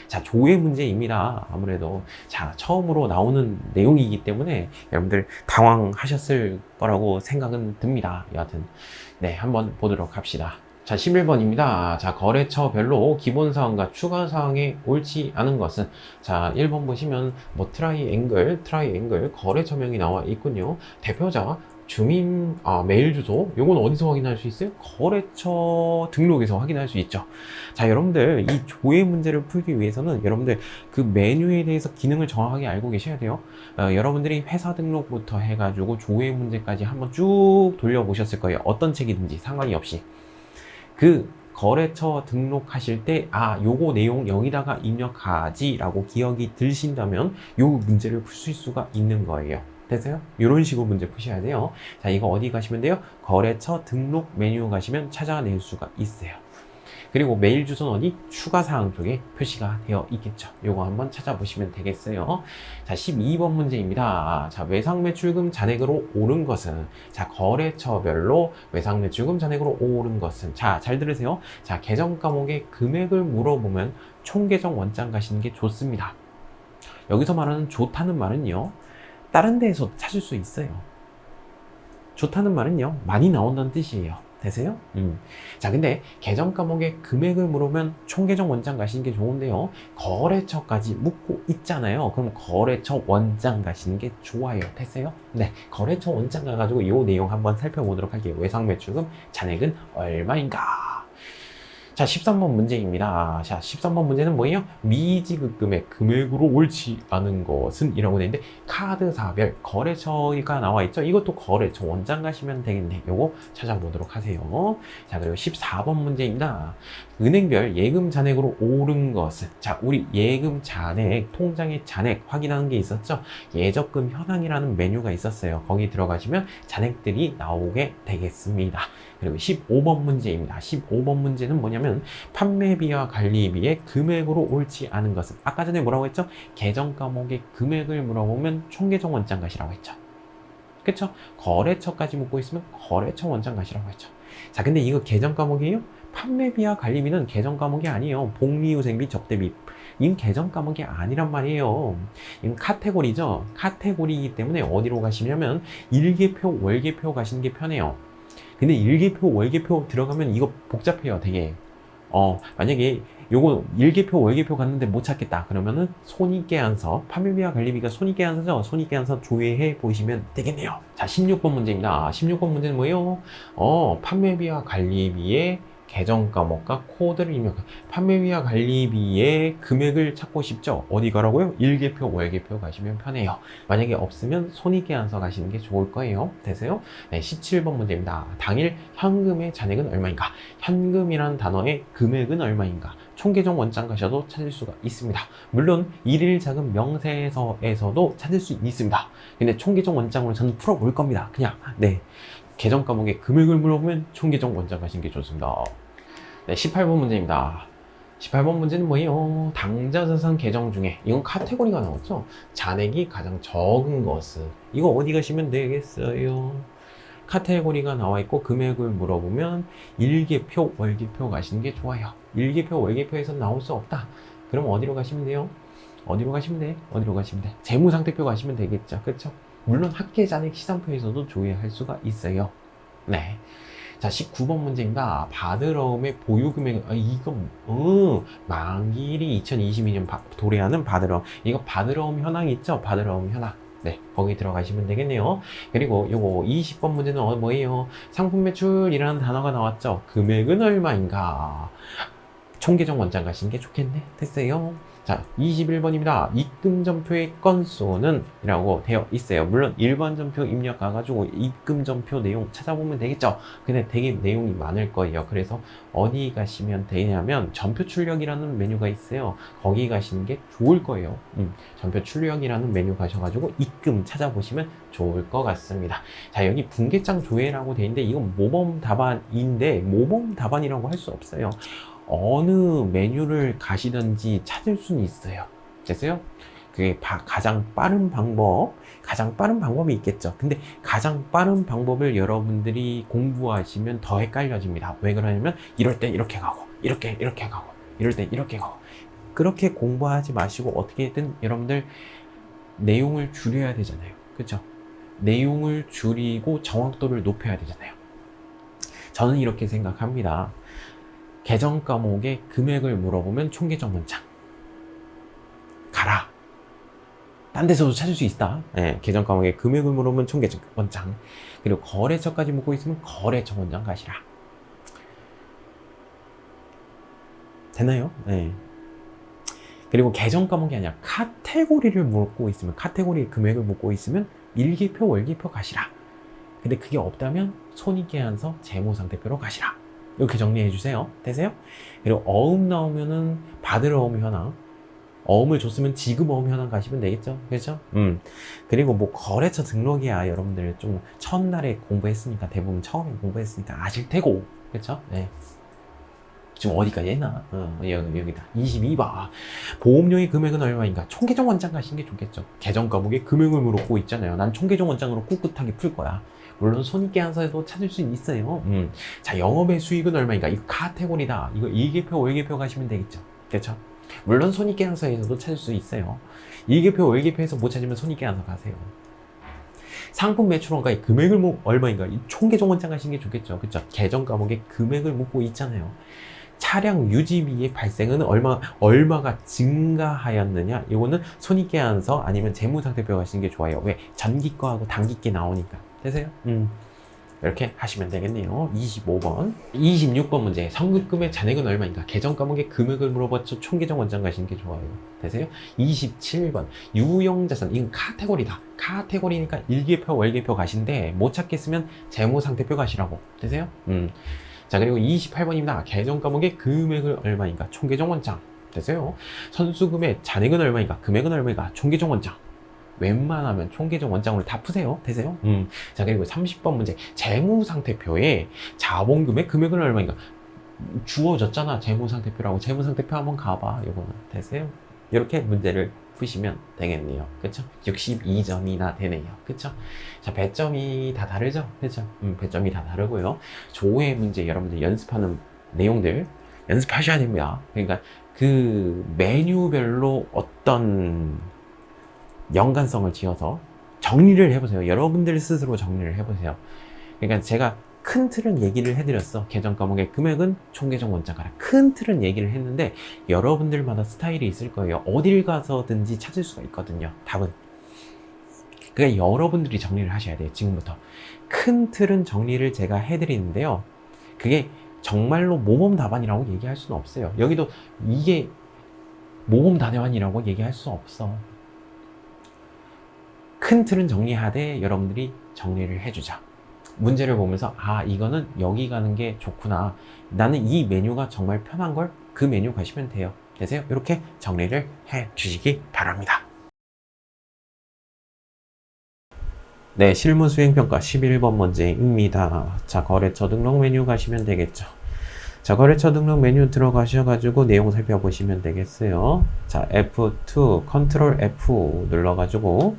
자, 조회 문제입니다. 아무래도. 자, 처음으로 나오는 내용이기 때문에 여러분들 당황하셨을 거라고 생각은 듭니다. 여하튼. 네, 한번 보도록 합시다. 자, 11번입니다. 자, 거래처별로 기본사항과 추가사항에 옳지 않은 것은, 자, 1번 보시면 뭐 트라이앵글 거래처명이 나와 있군요. 대표자, 주민, 메일 주소, 요건 어디서 확인할 수 있어요? 거래처 등록에서 확인할 수 있죠. 자, 여러분들 이 조회 문제를 풀기 위해서는 여러분들 그 메뉴에 대해서 기능을 정확하게 알고 계셔야 돼요. 여러분들이 회사 등록부터 해가지고 조회 문제까지 한번 쭉 돌려보셨을 거예요. 어떤 책이든지 상관이 없이. 그 거래처 등록하실 때 요거 내용 여기다가 입력하지 라고 기억이 드신다면 요 문제를 풀 수가 있는 거예요. 됐어요? 이런 식으로 문제 푸셔야 돼요. 자, 이거 어디 가시면 돼요? 거래처 등록 메뉴 가시면 찾아낼 수가 있어요. 그리고 메일 주소는 어디? 추가사항 쪽에 표시가 되어 있겠죠. 요거 한번 찾아보시면 되겠어요. 자, 12번 문제입니다. 자, 외상매출금 잔액으로 오른 것은, 자, 거래처별로 외상매출금 잔액으로 오른 것은, 자, 잘 들으세요. 자, 계정 과목의 금액을 물어보면 총계정 원장 가시는 게 좋습니다. 여기서 말하는 좋다는 말은요, 다른 데에서 찾을 수 있어요. 좋다는 말은요, 많이 나온다는 뜻이에요. 되세요? 자, 근데 계정 과목의 금액을 물으면 총계정 원장 가시는 게 좋은데요. 거래처까지 묻고 있잖아요. 그럼 거래처 원장 가시는 게 좋아요. 됐어요? 네, 거래처 원장 가가지고 이 내용 한번 살펴보도록 할게요. 외상매출금 잔액은 얼마인가? 자, 13번 문제입니다. 자, 13번 문제는 뭐예요? 미지급 금액, 금액으로 옳지 않은 것은 이라고 되어 있는데, 카드사별 거래처가 나와 있죠? 이것도 거래처 원장 가시면 되겠네. 요거 찾아보도록 하세요. 자, 그리고 14번 문제입니다. 은행별 예금 잔액으로 오른 것은, 자, 우리 예금 잔액, 통장의 잔액 확인하는 게 있었죠? 예적금 현황이라는 메뉴가 있었어요. 거기 들어가시면 잔액들이 나오게 되겠습니다. 그리고 15번 문제입니다. 15번 문제는 뭐냐면 판매비와 관리비의 금액으로 옳지 않은 것은, 아까 전에 뭐라고 했죠? 계정 과목의 금액을 물어보면 총계정 원장 가시라고 했죠. 그쵸? 거래처까지 묻고 있으면 거래처 원장 가시라고 했죠. 자, 근데 이거 계정 과목이에요? 판매비와 관리비는 계정 과목이 아니에요. 복리후생비, 접대비. 이건 계정 과목이 아니란 말이에요. 이건 카테고리죠. 카테고리이기 때문에 어디로 가시냐면 일개표, 월개표 가시는 게 편해요. 근데 일개표, 월개표 들어가면 이거 복잡해요, 되게. 만약에 요거 일개표, 월개표 갔는데 못 찾겠다. 그러면은 손익계산서, 판매비와 관리비가 손익계산서죠. 손익계산서 조회해 보시면 되겠네요. 자, 16번 문제입니다. 16번 문제는 뭐예요? 판매비와 관리비의 계정 과목과 코드를 입력. 판매비와 관리비의 금액을 찾고 싶죠? 어디 가라고요? 일개표, 월개표 가시면 편해요. 만약에 없으면 손익계산서 가시는 게 좋을 거예요. 되세요? 네, 17번 문제입니다. 당일 현금의 잔액은 얼마인가? 현금이라는 단어의 금액은 얼마인가? 총계정 원장 가셔도 찾을 수가 있습니다. 물론 일일 자금 명세서에서도 찾을 수 있습니다. 근데 총계정 원장으로 저는 풀어볼 겁니다. 그냥 네, 계정 과목의 금액을 물어보면 총계정 원장 가시는 게 좋습니다. 네, 18번 문제입니다. 18번 문제는 뭐예요? 당좌자산 계정 중에 이건 카테고리가 나왔죠? 잔액이 가장 적은 것은 이거 어디 가시면 되겠어요? 카테고리가 나와 있고 금액을 물어보면 일개표, 월개표 가시는 게 좋아요. 일개표, 월개표에서 나올 수 없다. 그럼 어디로 가시면 돼요? 어디로 가시면 돼? 어디로 가시면 돼? 재무상태표 가시면 되겠죠. 그렇죠? 물론 합계잔액 시상표에서도 조회할 수가 있어요. 네. 자, 19번 문제입니다. 바드러움의 보유금액, 만기일이 2022년 도래하는 바드러움. 이거 바드러움 현황 있죠? 바드러움 현황. 네, 거기 들어가시면 되겠네요. 그리고 요거 20번 문제는 뭐예요? 상품 매출이라는 단어가 나왔죠? 금액은 얼마인가? 총계정 원장 가시는 게 좋겠네. 됐어요. 자, 21번입니다. 입금 전표의 건수는 이라고 되어 있어요. 물론 일반 전표 입력 가가지고 입금 전표 내용 찾아보면 되겠죠. 근데 되게 내용이 많을 거예요. 그래서 어디 가시면 되냐면 전표 출력이라는 메뉴가 있어요. 거기 가시는 게 좋을 거예요. 전표 출력이라는 메뉴 가셔가지고 입금 찾아보시면 좋을 것 같습니다. 자, 여기 분계장 조회라고 되어 있는데 이건 모범 답안인데 모범 답안이라고 할 수 없어요. 어느 메뉴를 가시든지 찾을 수는 있어요. 됐어요? 그게 가장 빠른 방법이 있겠죠. 근데 가장 빠른 방법을 여러분들이 공부하시면 더 헷갈려집니다. 왜 그러냐면 이럴 때 이렇게 가고 이렇게 가고 이럴 때 이렇게 가고 그렇게 공부하지 마시고 어떻게든 여러분들 내용을 줄여야 되잖아요. 그렇죠? 내용을 줄이고 정확도를 높여야 되잖아요. 저는 이렇게 생각합니다. 계정 과목의 금액을 물어보면 총계정 원장 가라. 딴 데서도 찾을 수 있다. 네, 계정 과목의 금액을 물어보면 총계정 원장. 그리고 거래처까지 묻고 있으면 거래처 원장 가시라. 되나요? 네. 그리고 계정 과목이 아니라 카테고리를 묻고 있으면 카테고리의 금액을 묻고 있으면 일개표, 월개표 가시라. 근데 그게 없다면 손익계산서, 재무상태표로 가시라. 이렇게 정리해 주세요. 되세요? 그리고 어음 나오면은 받으러 어음 현황. 어음을 줬으면 지급 어음 현황 가시면 되겠죠? 그렇죠? 그리고 뭐 거래처 등록이야 여러분들 좀 첫날에 공부했으니까 대부분 처음에 공부했으니까 아실 테고. 그렇죠? 네. 지금 어디까지 했나? 여기다. 22번. 보험료의 금액은 얼마인가? 총계정 원장 가시는 게 좋겠죠. 계정 과목의 금액을 물었고 있잖아요. 난 총계정 원장으로 꿋꿋하게 풀 거야. 물론 손익계산서에도 찾을 수 있어요. 자, 영업의 수익은 얼마인가? 이거 카테고리다. 이거 일개표, 월개표 가시면 되겠죠. 그렇죠? 물론 손익계산서에서도 찾을 수 있어요. 일개표, 월개표에서 못 찾으면 손익계산서 가세요. 상품 매출원가의 금액을 얼마인가? 이 총계정 원장 가시는 게 좋겠죠. 그렇죠? 계정 과목의 금액을 묻고 있잖아요. 차량 유지비의 발생은 얼마가 증가하였느냐? 이거는 손익계산서 아니면 재무상태표 가시는 게 좋아요. 왜? 전기과하고 단기께 나오니까. 되세요? 이렇게 하시면 되겠네요. 25번. 26번 문제. 선급금의 잔액은 얼마인가? 계정 과목의 금액을 물어봤죠. 총계정 원장 가시는 게 좋아요. 되세요? 27번. 유형자산. 이건 카테고리다. 카테고리니까 일개표, 월개표 가신데 못 찾겠으면 재무상태표 가시라고. 되세요? 자, 그리고 28번입니다. 계정 과목의 금액을 얼마인가? 총계정 원장. 되세요? 선수금의 잔액은 얼마인가? 금액은 얼마인가? 총계정 원장. 웬만하면 총계정 원장으로 다 푸세요. 되세요? 자, 그리고 30번 문제. 재무상태표에 자본금의 금액은 얼마인가? 주어졌잖아. 재무상태표라고. 재무상태표 한번 가봐. 요거는. 되세요? 이렇게 문제를 푸시면 되겠네요. 그쵸? 62점이나 되네요. 그쵸? 자, 배점이 다 다르죠? 그쵸? 배점이 다 다르고요. 조회 문제 여러분들 연습하는 내용들 연습하셔야 됩니다. 그러니까 그 메뉴별로 어떤 연관성을 지어서 정리를 해보세요. 여러분들 스스로 정리를 해보세요. 그러니까 제가 큰 틀은 얘기를 해드렸어. 계정 과목의 금액은 총계정 원장 가라. 큰 틀은 얘기를 했는데 여러분들마다 스타일이 있을 거예요. 어딜 가서든지 찾을 수가 있거든요. 답은. 그러니까 여러분들이 정리를 하셔야 돼요. 지금부터. 큰 틀은 정리를 제가 해드리는데요. 그게 정말로 모범 답안이라고 얘기할 수는 없어요. 여기도 이게 모범 답안이라고 얘기할 수 없어. 큰 틀은 정리하되 여러분들이 정리를 해주자. 문제를 보면서 아 이거는 여기 가는 게 좋구나. 나는 이 메뉴가 정말 편한 걸 그 메뉴 가시면 돼요. 되세요? 이렇게 정리를 해 주시기 바랍니다. 네, 실무 수행평가 11번 문제입니다. 자, 거래처 등록 메뉴 가시면 되겠죠. 자, 거래처 등록 메뉴 들어가셔가지고 내용 살펴보시면 되겠어요. 자, F2, 컨트롤 F 눌러가지고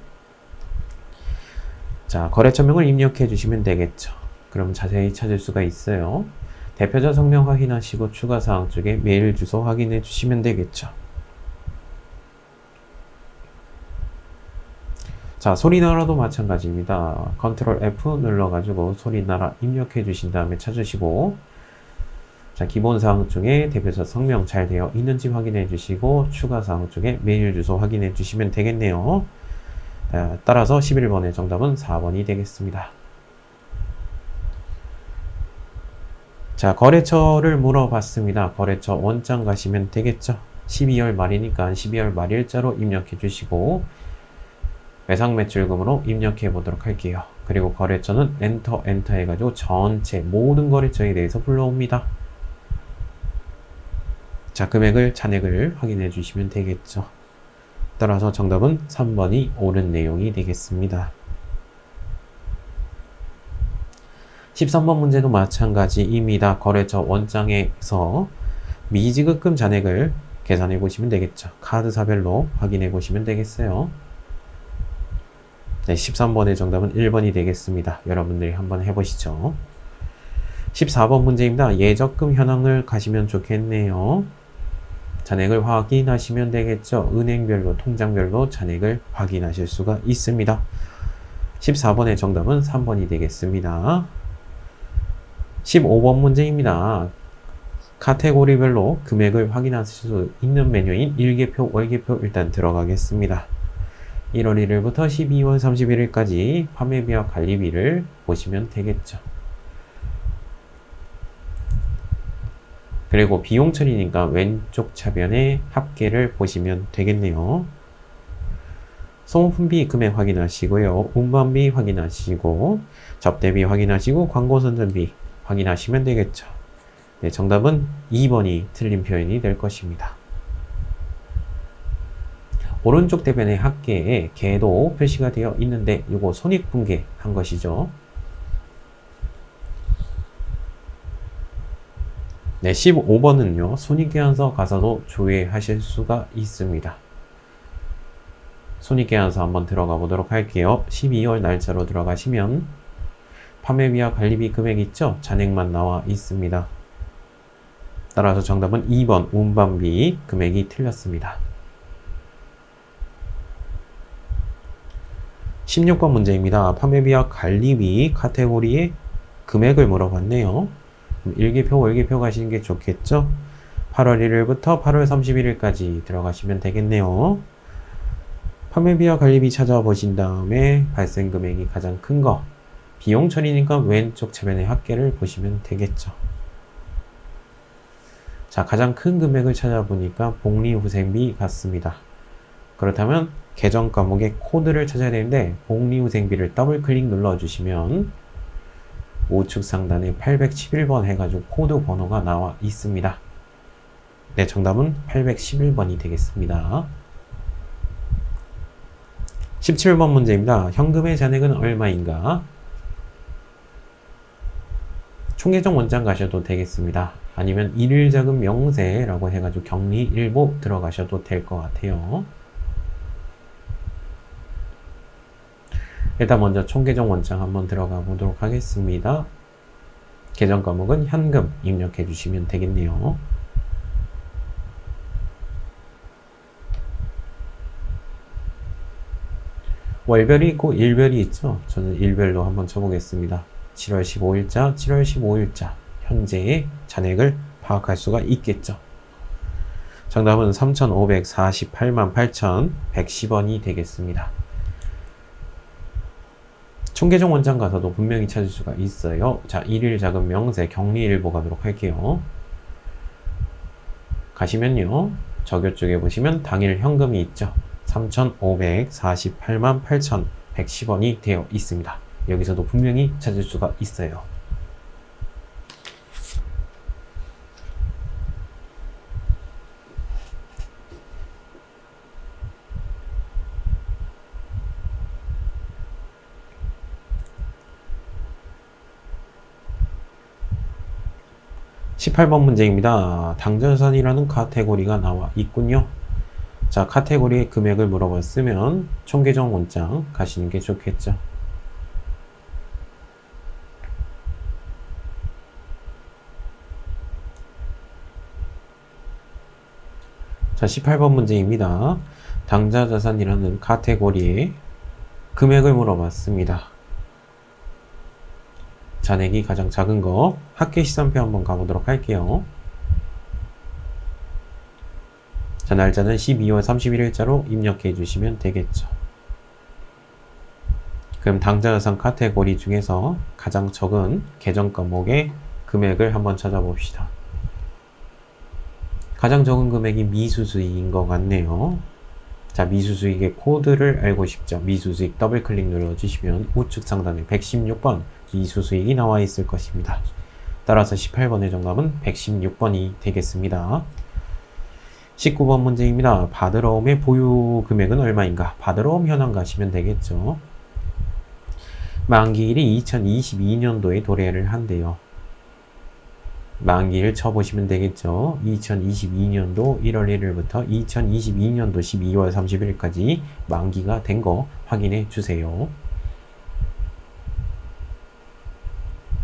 자, 거래처명을 입력해 주시면 되겠죠. 그럼 자세히 찾을 수가 있어요. 대표자 성명 확인하시고 추가사항 쪽에 메일 주소 확인해 주시면 되겠죠. 자, 소리나라도 마찬가지입니다. 컨트롤 F 눌러가지고 소리나라 입력해 주신 다음에 찾으시고 자, 기본사항 중에 대표자 성명 잘 되어 있는지 확인해 주시고 추가사항 쪽에 메일 주소 확인해 주시면 되겠네요. 따라서 11번의 정답은 4번이 되겠습니다. 자, 거래처를 물어봤습니다. 거래처 원장 가시면 되겠죠. 12월 말이니까 12월 말일자로 입력해 주시고 매상 매출금으로 입력해 보도록 할게요. 그리고 거래처는 엔터 해가지고 전체 모든 거래처에 대해서 불러옵니다. 자, 금액을 잔액을 확인해 주시면 되겠죠. 따라서 정답은 3번이 옳은 내용이 되겠습니다. 13번 문제도 마찬가지입니다. 거래처 원장에서 미지급금 잔액을 계산해 보시면 되겠죠. 카드사별로 확인해 보시면 되겠어요. 네, 13번의 정답은 1번이 되겠습니다. 여러분들이 한번 해보시죠. 14번 문제입니다. 예적금 현황을 가시면 좋겠네요. 잔액을 확인하시면 되겠죠. 은행별로, 통장별로 잔액을 확인하실 수가 있습니다. 14번의 정답은 3번이 되겠습니다. 15번 문제입니다. 카테고리별로 금액을 확인하실 수 있는 메뉴인 일개표, 월개표 일단 들어가겠습니다. 1월 1일부터 12월 31일까지 판매비와 관리비를 보시면 되겠죠. 그리고 비용 처리니까 왼쪽 차변에 합계를 보시면 되겠네요. 소모품비 금액 확인하시고요. 운반비 확인하시고 접대비 확인하시고 광고 선전비 확인하시면 되겠죠. 네, 정답은 2번이 틀린 표현이 될 것입니다. 오른쪽 대변의 합계에 개도 표시가 되어 있는데 이거 손익분계 한 것이죠. 네, 15번은요. 손익계산서 가서도 조회하실 수가 있습니다. 손익계산서 한번 들어가 보도록 할게요. 12월 날짜로 들어가시면 판매비와 관리비 금액 있죠? 잔액만 나와 있습니다. 따라서 정답은 2번 운반비 금액이 틀렸습니다. 16번 문제입니다. 판매비와 관리비 카테고리의 금액을 물어봤네요. 일개표, 월개표 가시는 게 좋겠죠? 8월 1일부터 8월 31일까지 들어가시면 되겠네요. 판매비와 관리비 찾아보신 다음에 발생 금액이 가장 큰 거, 비용 처리니까 왼쪽 차변의 합계를 보시면 되겠죠. 자, 가장 큰 금액을 찾아보니까 복리후생비 같습니다. 그렇다면 계정 과목의 코드를 찾아야 되는데 복리후생비를 더블 클릭 눌러주시면 우측 상단에 811번 해가지고 코드 번호가 나와 있습니다. 네, 정답은 811번이 되겠습니다. 17번 문제입니다. 현금의 잔액은 얼마인가? 총계정 원장 가셔도 되겠습니다. 아니면 일일자금 명세라고 해가지고 격리일보 들어가셔도 될 것 같아요. 일단 먼저 총계정 원장 한번 들어가 보도록 하겠습니다. 계정 과목은 현금 입력해 주시면 되겠네요. 월별이 있고 일별이 있죠. 저는 일별로 한번 쳐보겠습니다. 7월 15일자, 7월 15일자 현재의 잔액을 파악할 수가 있겠죠. 정답은 3,548만 8,110원이 되겠습니다. 총계정 원장 가서도 분명히 찾을 수가 있어요. 자, 일일 자금 명세 격리일보 가도록 할게요. 가시면요. 적요 쪽에 보시면 당일 현금이 있죠. 3,548만 8,110원이 되어 있습니다. 여기서도 분명히 찾을 수가 있어요. 18번 문제입니다. 당전산이라는 카테고리가 나와 있군요. 자, 카테고리의 금액을 물어봤으면 총계정 원장 가시는 게 좋겠죠. 자, 18번 문제입니다. 당자자산이라는 카테고리의 금액을 물어봤습니다. 잔액이 가장 작은 거 합계시산표 한번 가보도록 할게요. 자, 날짜는 12월 31일자로 입력해 주시면 되겠죠. 그럼 당자자산 카테고리 중에서 가장 적은 계정 과목의 금액을 한번 찾아봅시다. 가장 적은 금액이 미수수익인 것 같네요. 자, 미수수익의 코드를 알고 싶죠. 미수수익 더블클릭 눌러주시면 우측 상단에 116번 미수수익이 나와 있을 것입니다. 따라서 18번의 정답은 116번이 되겠습니다. 19번 문제입니다. 받으러옴의 보유 금액은 얼마인가? 받으러옴 현황 가시면 되겠죠. 만기일이 2022년도에 도래를 한대요. 만기일 쳐보시면 되겠죠. 2022년도 1월 1일부터 2022년도 12월 30일까지 만기가 된 거 확인해 주세요.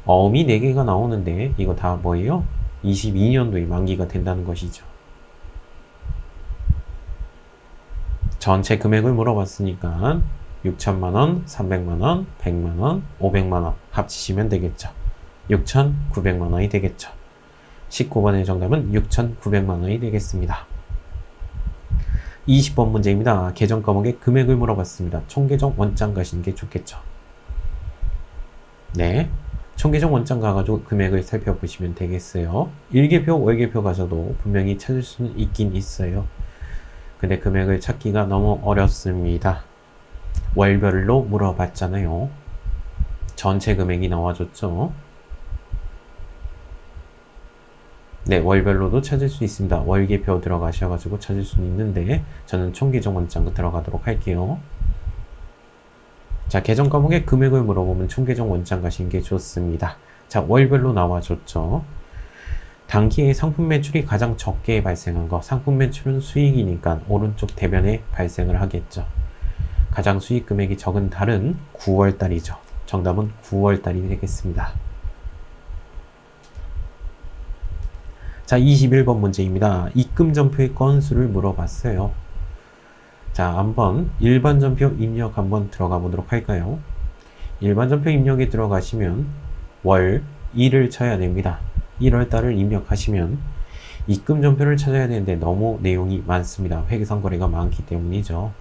어음이 4개가 나오는데 이거 다 뭐예요? 22년도에 만기가 된다는 것이죠. 전체 금액을 물어봤으니까 6천만원, 300만원, 100만원, 500만원 합치시면 되겠죠. 6,900만원이 되겠죠. 19번의 정답은 6,900만원이 되겠습니다. 20번 문제입니다. 계정 과목의 금액을 물어봤습니다. 총계정 원장 가시는 게 좋겠죠. 네, 총계정 원장 가가지고 금액을 살펴보시면 되겠어요. 일개표, 월개표 가서도 분명히 찾을 수는 있긴 있어요. 근데 금액을 찾기가 너무 어렵습니다. 월별로 물어봤잖아요. 전체 금액이 나와줬죠. 네, 월별로도 찾을 수 있습니다. 월계표 들어가셔가지고 찾을 수는 있는데 저는 총계정 원장 들어가도록 할게요. 자, 계정 과목의 금액을 물어보면 총계정 원장 가시는 게 좋습니다. 자, 월별로 나와줬죠. 단기에 상품 매출이 가장 적게 발생한 거, 상품 매출은 수익이니까 오른쪽 대변에 발생을 하겠죠. 가장 수익 금액이 적은 달은 9월달이죠. 정답은 9월달이 되겠습니다. 자, 21번 문제입니다. 입금전표의 건수를 물어봤어요. 자, 한번 일반전표 입력 한번 들어가 보도록 할까요? 일반전표 입력에 들어가시면 월, 일을 쳐야 됩니다. 1월달을 입력하시면 입금전표를 찾아야 되는데 너무 내용이 많습니다. 회계상거래가 많기 때문이죠.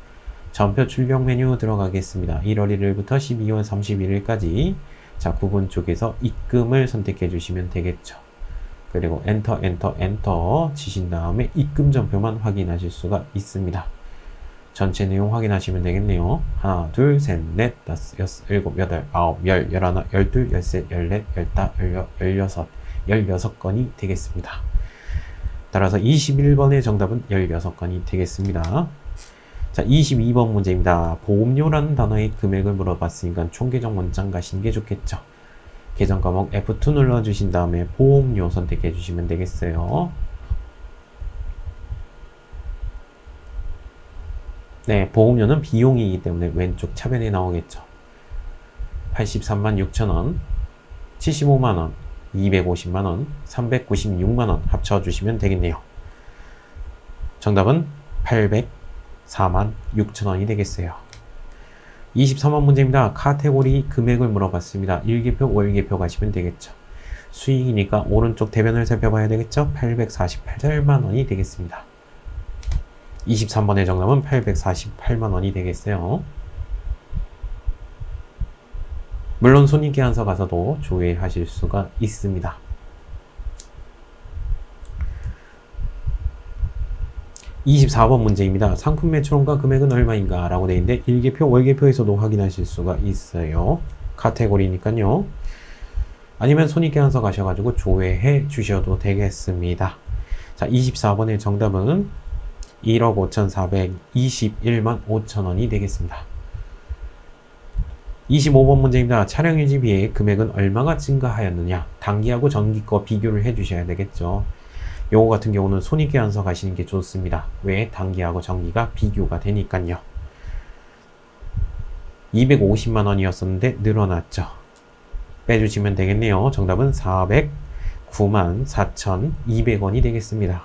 전표 출력 메뉴 들어가겠습니다. 1월 1일부터 12월 31일까지 자, 구분 쪽에서 입금을 선택해 주시면 되겠죠. 그리고 엔터 치신 다음에 입금 전표만 확인하실 수가 있습니다. 전체 내용 확인하시면 되겠네요. 하나, 둘, 셋, 넷, 다섯, 여섯, 일곱, 여덟, 아홉, 열, 열하나, 열둘, 열셋, 열넷, 열다, 열여섯, 16건이 되겠습니다. 따라서 21번의 정답은 16건이 되겠습니다. 자, 22번 문제입니다. 보험료라는 단어의 금액을 물어봤으니까 총계정 원장 가시는 게 좋겠죠. 계정 과목 F2 눌러주신 다음에 보험료 선택해 주시면 되겠어요. 네, 보험료는 비용이기 때문에 왼쪽 차변에 나오겠죠. 83만 6천원, 75만원, 250만원, 396만원 합쳐주시면 되겠네요. 정답은 804만 6천원이 되겠어요. 23번 문제입니다. 카테고리 금액을 물어봤습니다. 일개표, 월개표 가시면 되겠죠. 수익이니까 오른쪽 대변을 살펴봐야 되겠죠. 848만원이 되겠습니다. 23번의 정답은 848만원이 되겠어요. 물론 손익계산서 가서도 조회하실 수가 있습니다. (24번) 문제입니다. 상품 매출원가 금액은 얼마인가? 라고 되어 있는데 일개표, 월개표에서도 확인하실 수가 있어요. 카테고리니까요. 아니면 손익계산서 가셔가지고 조회해 주셔도 되겠습니다. 자, 24번의 정답은 1억 5,421만 5천원이 되겠습니다. 25번 문제입니다. 차량 유지비의 금액은 얼마가 증가하였느냐? 단기하고 전기 거 비교를 해 주셔야 되겠죠. 요거 같은 경우는 손익계산서 가시는 게 좋습니다. 왜? 단기하고 전기가 비교가 되니까요. 250만 원이었었는데 늘어났죠. 빼주시면 되겠네요. 정답은 409만 4,200원이 되겠습니다.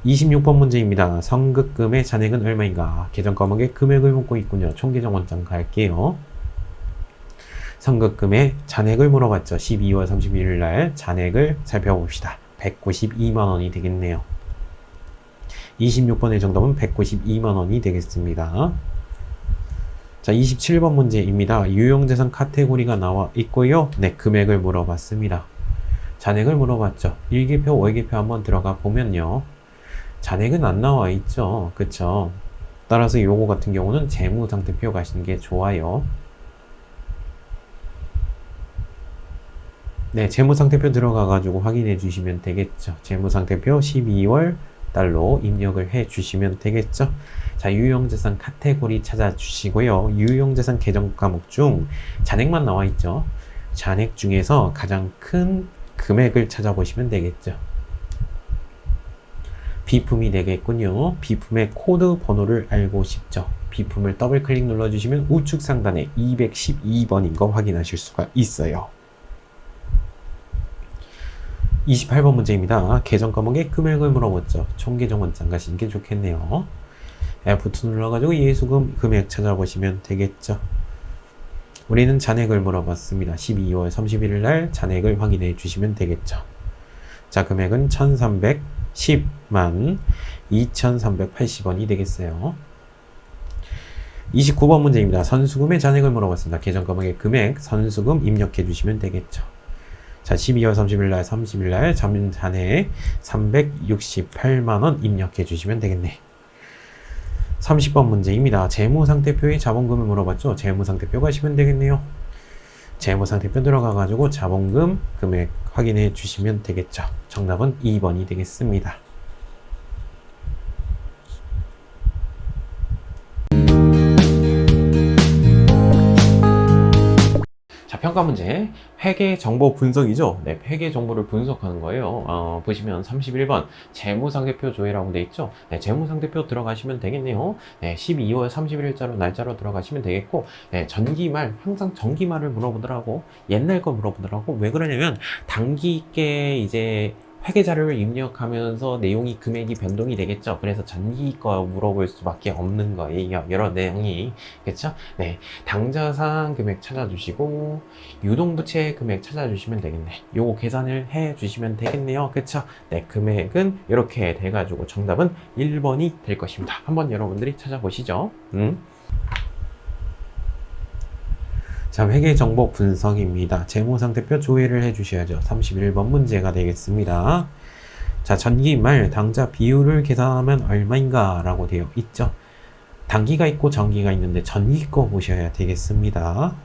26번 문제입니다. 선급금의 잔액은 얼마인가? 계정 과목에 금액을 묻고 있군요. 총계정 원장 갈게요. 선급금의 잔액을 물어봤죠. 12월 31일 날 잔액을 살펴봅시다. 192만 원이 되겠네요. 26번의 정답은 192만 원이 되겠습니다. 자, 27번 문제입니다. 유용재산 카테고리가 나와 있고요. 네, 금액을 물어봤습니다. 잔액을 물어봤죠. 일개표, 월개표 한번 들어가 보면요. 잔액은 안 나와 있죠. 그쵸? 따라서 요거 같은 경우는 재무상태표 가시는 게 좋아요. 네, 재무상태표 들어가가지고 확인해 주시면 되겠죠. 재무상태표 12월 달로 입력을 해 주시면 되겠죠. 자, 유용재산 카테고리 찾아주시고요. 유용재산 계정 과목 중 잔액만 나와 있죠. 잔액 중에서 가장 큰 금액을 찾아보시면 되겠죠. 비품이 되겠군요. 비품의 코드 번호를 알고 싶죠. 비품을 더블 클릭 눌러주시면 우측 상단에 212번인 거 확인하실 수가 있어요. 28번 문제입니다. 계정 과목의 금액을 물어봤죠. 총계정 원장 가시는 게 좋겠네요. F2 눌러가지고 예수금 금액 찾아보시면 되겠죠. 우리는 잔액을 물어봤습니다. 12월 31일 날 잔액을 확인해 주시면 되겠죠. 자, 금액은 1,310만 2,380원이 되겠어요. 29번 문제입니다. 선수금의 잔액을 물어봤습니다. 계정 과목의 금액, 선수금 입력해 주시면 되겠죠. 자, 12월 30일 날, 30일 날 잔액 368만 원 입력해 주시면 되겠네. 30번 문제입니다. 재무상태표의 자본금을 물어봤죠. 재무상태표 가시면 되겠네요. 재무상태표 들어가가지고 자본금 금액 확인해 주시면 되겠죠. 정답은 2번이 되겠습니다. 자, 평가 문제. 회계 정보 분석이죠. 네, 회계 정보를 분석하는 거예요. 보시면 31번 재무상태표 조회라고 돼 있죠. 네, 재무상태표 들어가시면 되겠네요. 네, 12월 31일자로 날짜로 들어가시면 되겠고, 네, 전기말, 항상 전기말을 물어보더라고. 옛날 거 물어보더라고. 왜 그러냐면, 단기께 이제 회계 자료를 입력하면서 내용이 금액이 변동이 되겠죠. 그래서 전기 거 물어볼 수밖에 없는 거예요. 여러 내용이. 그렇죠? 네. 당좌상 금액 찾아주시고 유동부채 금액 찾아주시면 되겠네. 요거 계산을 해 주시면 되겠네요. 그렇죠? 네. 금액은 이렇게 돼가지고 정답은 1번이 될 것입니다. 한번 여러분들이 찾아보시죠. 자, 회계정보 분석입니다. 재무상태표 조회를 해주셔야죠. 31번 문제가 되겠습니다. 자, 전기말 당좌 비율을 계산하면 얼마인가 라고 되어 있죠. 단기가 있고 전기가 있는데 전기 거 보셔야 되겠습니다.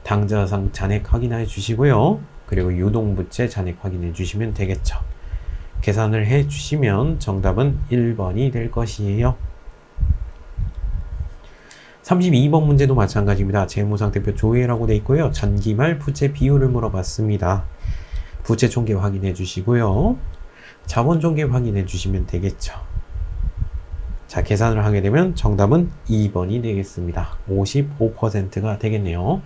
당좌상 잔액 확인해 주시고요. 그리고 유동부채 잔액 확인해 주시면 되겠죠. 계산을 해 주시면 정답은 1번이 될 것이에요. 32번 문제도 마찬가지입니다. 재무상태표 조회라고 되어 있고요. 전기말 부채 비율을 물어봤습니다. 부채 총계 확인해 주시고요. 자본 총계 확인해 주시면 되겠죠. 자, 계산을 하게 되면 정답은 2번이 되겠습니다. 55%가 되겠네요.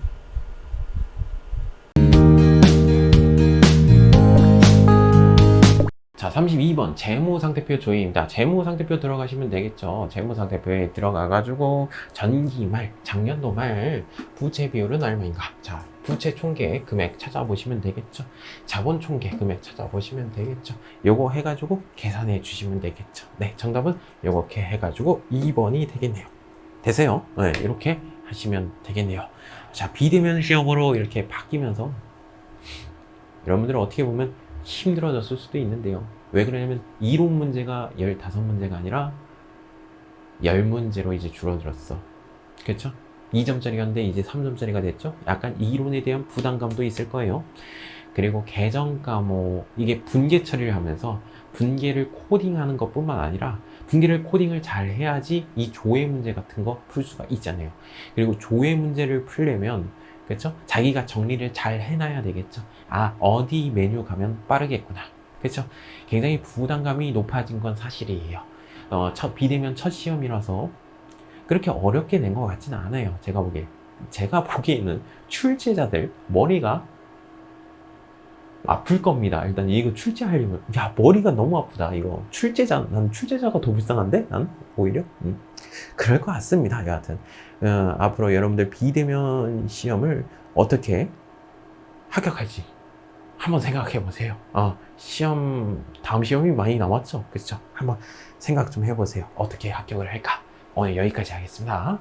자, 32번 재무상태표 조회입니다. 재무상태표 들어가시면 되겠죠. 재무상태표에 들어가가지고 전기말, 작년도 말 부채 비율은 얼마인가? 자, 부채 총계 금액 찾아보시면 되겠죠. 자본 총계 금액 찾아보시면 되겠죠. 요거 해가지고 계산해 주시면 되겠죠. 네, 정답은 요렇게 해가지고 2번이 되겠네요. 되세요? 네, 이렇게 하시면 되겠네요. 자, 비대면 시험으로 이렇게 바뀌면서 여러분들은 어떻게 보면 힘들어졌을 수도 있는데요. 왜 그러냐면 이론 문제가 15문제가 아니라 10문제로 이제 줄어들었어. 그렇죠? 2점짜리였는데 이제 3점짜리가 됐죠? 약간 이론에 대한 부담감도 있을 거예요. 그리고 계정 과목, 이게 분계 처리를 하면서 분계를 코딩하는 것뿐만 아니라 분계를 코딩을 잘 해야지 이 조회 문제 같은 거 풀 수가 있잖아요. 그리고 조회 문제를 풀려면 그렇죠? 자기가 정리를 잘 해놔야 되겠죠. 아, 어디 메뉴 가면 빠르겠구나. 그렇죠? 굉장히 부담감이 높아진 건 사실이에요. 비대면 첫 시험이라서 그렇게 어렵게 낸 것 같지는 않아요. 제가 보기에는 출제자들 머리가 아플 겁니다. 일단 이거 출제하려면 야 머리가 너무 아프다. 이거 난 출제자가 더 불쌍한데? 난 오히려 그럴 것 같습니다. 여하튼 앞으로 여러분들 비대면 시험을 어떻게 합격할지 한번 생각해 보세요. 다음 시험이 많이 남았죠. 그렇죠? 한번 생각 좀 해보세요. 어떻게 합격을 할까? 오늘 여기까지 하겠습니다.